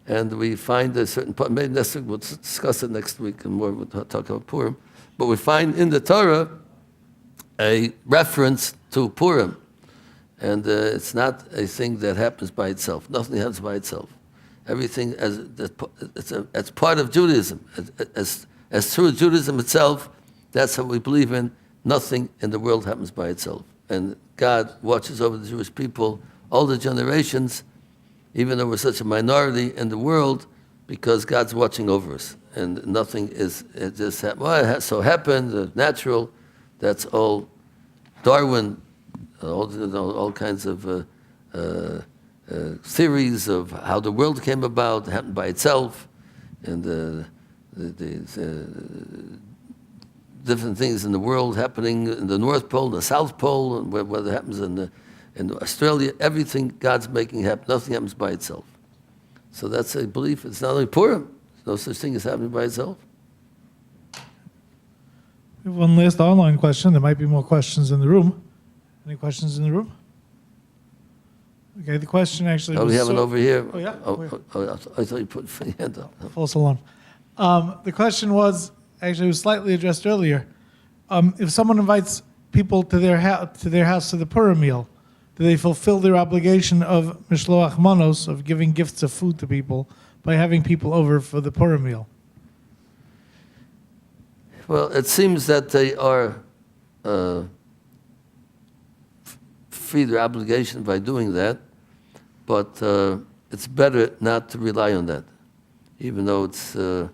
And we find a certain part. Maybe next week we'll discuss it next week and more. We'll talk about Purim. But we find in the Torah a reference to Purim, and it's not a thing that happens by itself. Nothing happens by itself. Everything it's part of Judaism. As true as Judaism itself, that's what we believe in. Nothing in the world happens by itself. And God watches over the Jewish people, all the generations, even though we're such a minority in the world, because God's watching over us. And nothing is, it just happened. Well, it has so happened, natural. That's all Darwin, all kinds of theories of how the world came about, happened by itself, and the different things in the world happening in the North Pole, the South Pole, and whether it happens in Australia, everything God's making happen. Nothing happens by itself. So that's a belief. It's not only Purim. There's no such thing as happening by itself. We have one last online question. There might be more questions in the room. Any questions in the room? Okay, the question actually was... we have it over here. Oh, yeah? I thought you put your hand up. False alarm. The question was, actually, it was slightly addressed earlier. If someone invites people to their house to the Purim meal, do they fulfill their obligation of mishloach manos, of giving gifts of food to people, by having people over for the Purim meal? Well, it seems that they are free their obligation by doing that, but it's better not to rely on that, even though it's a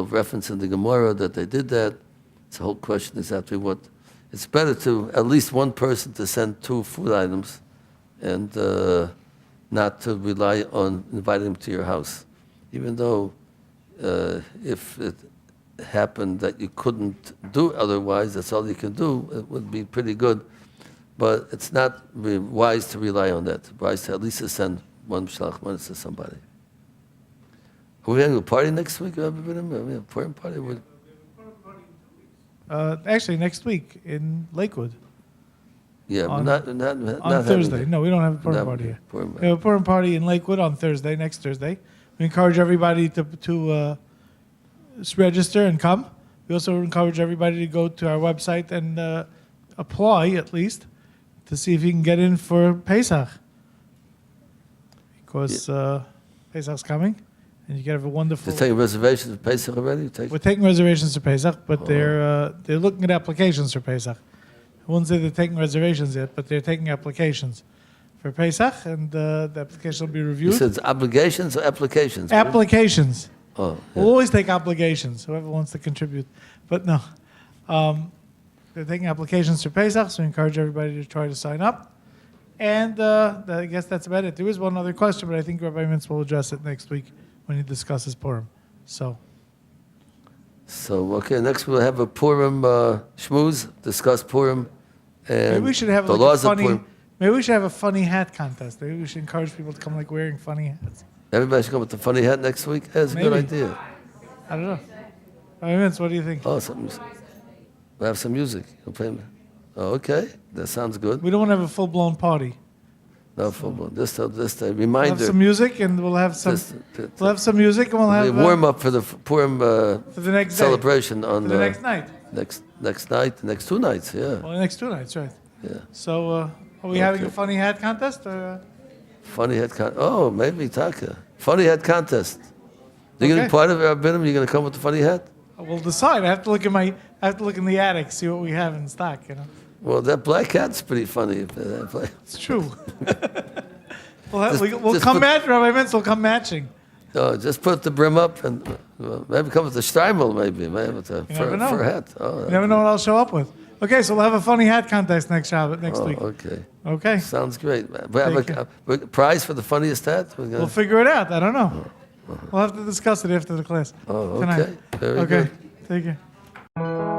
reference in the Gemara that they did that. It's a whole question exactly what. It's better to at least one person to send 2 food items, and not to rely on inviting them to your house, even though if it happened that you couldn't do otherwise, that's all you can do, it would be pretty good. But it's not wise to rely on that. It's wise to at least send one shalach manos to somebody. Are we having a party next week? Are we having a Purim party? Actually, next week in Lakewood. Yeah, on, but not on Thursday. No, we don't have a Purim party here. We have a Purim party in Lakewood on Thursday, next Thursday. We encourage everybody to register and come. We also encourage everybody to go to our website and apply, at least, to see if you can get in for Pesach. Because Pesach's coming, and you can have a wonderful... You're taking reservations for Pesach already? We're taking reservations for Pesach, but they're looking at applications for Pesach. I wouldn't say they're taking reservations yet, but they're taking applications for Pesach, and the application will be reviewed. You said it's obligations or applications? Applications. Oh, yeah. We'll always take obligations, whoever wants to contribute. But no, they're taking applications for Pesach, so we encourage everybody to try to sign up. And I guess that's about it. There is one other question, but I think Rabbi Mintz will address it next week when he discusses Purim. So okay, next we'll have a Purim shmooze, discuss Purim and maybe we should have the like laws a of funny, Purim. maybe we should have a funny hat contest. Maybe we should encourage people to come like wearing funny hats. Everybody should come with the funny hat next week? That's a good Maybe. idea. I don't know. Rabbi Mintz, what do you think? Oh, we'll have some music. You'll play. Oh, okay, that sounds good. We don't want to have a full-blown party. No football. Just a We'll reminder. have some music, and we'll have some. We'll have some music, and we'll have warm up for the Purim for the next celebration day. on For the next night. Next night, the next 2 nights. Yeah. Well, the next 2 nights, right? Yeah. So, Are we having a funny hat contest? Or? Funny hat contest. Oh, maybe Taka. Funny hat contest. You're going to Okay. be part of our Rabbinim? You're going to come with the funny hat? We'll decide. I have to look in the attic, see what we have in stock. Well, that black hat's pretty funny. It's true. Just- we'll just come put- match. Rabbi Mintz will come matching. Oh, just put the brim up and maybe come with the streimel, maybe with a never know. fur hat. Oh, You never know what I'll show up with. Okay, so we'll have a funny hat contest next oh, week. okay. Okay, Sounds great. Man. We have a prize for the funniest hat? we'll figure it out. I don't know. We'll have to discuss it after the class. Oh, tonight. okay. Very Okay, good. take care.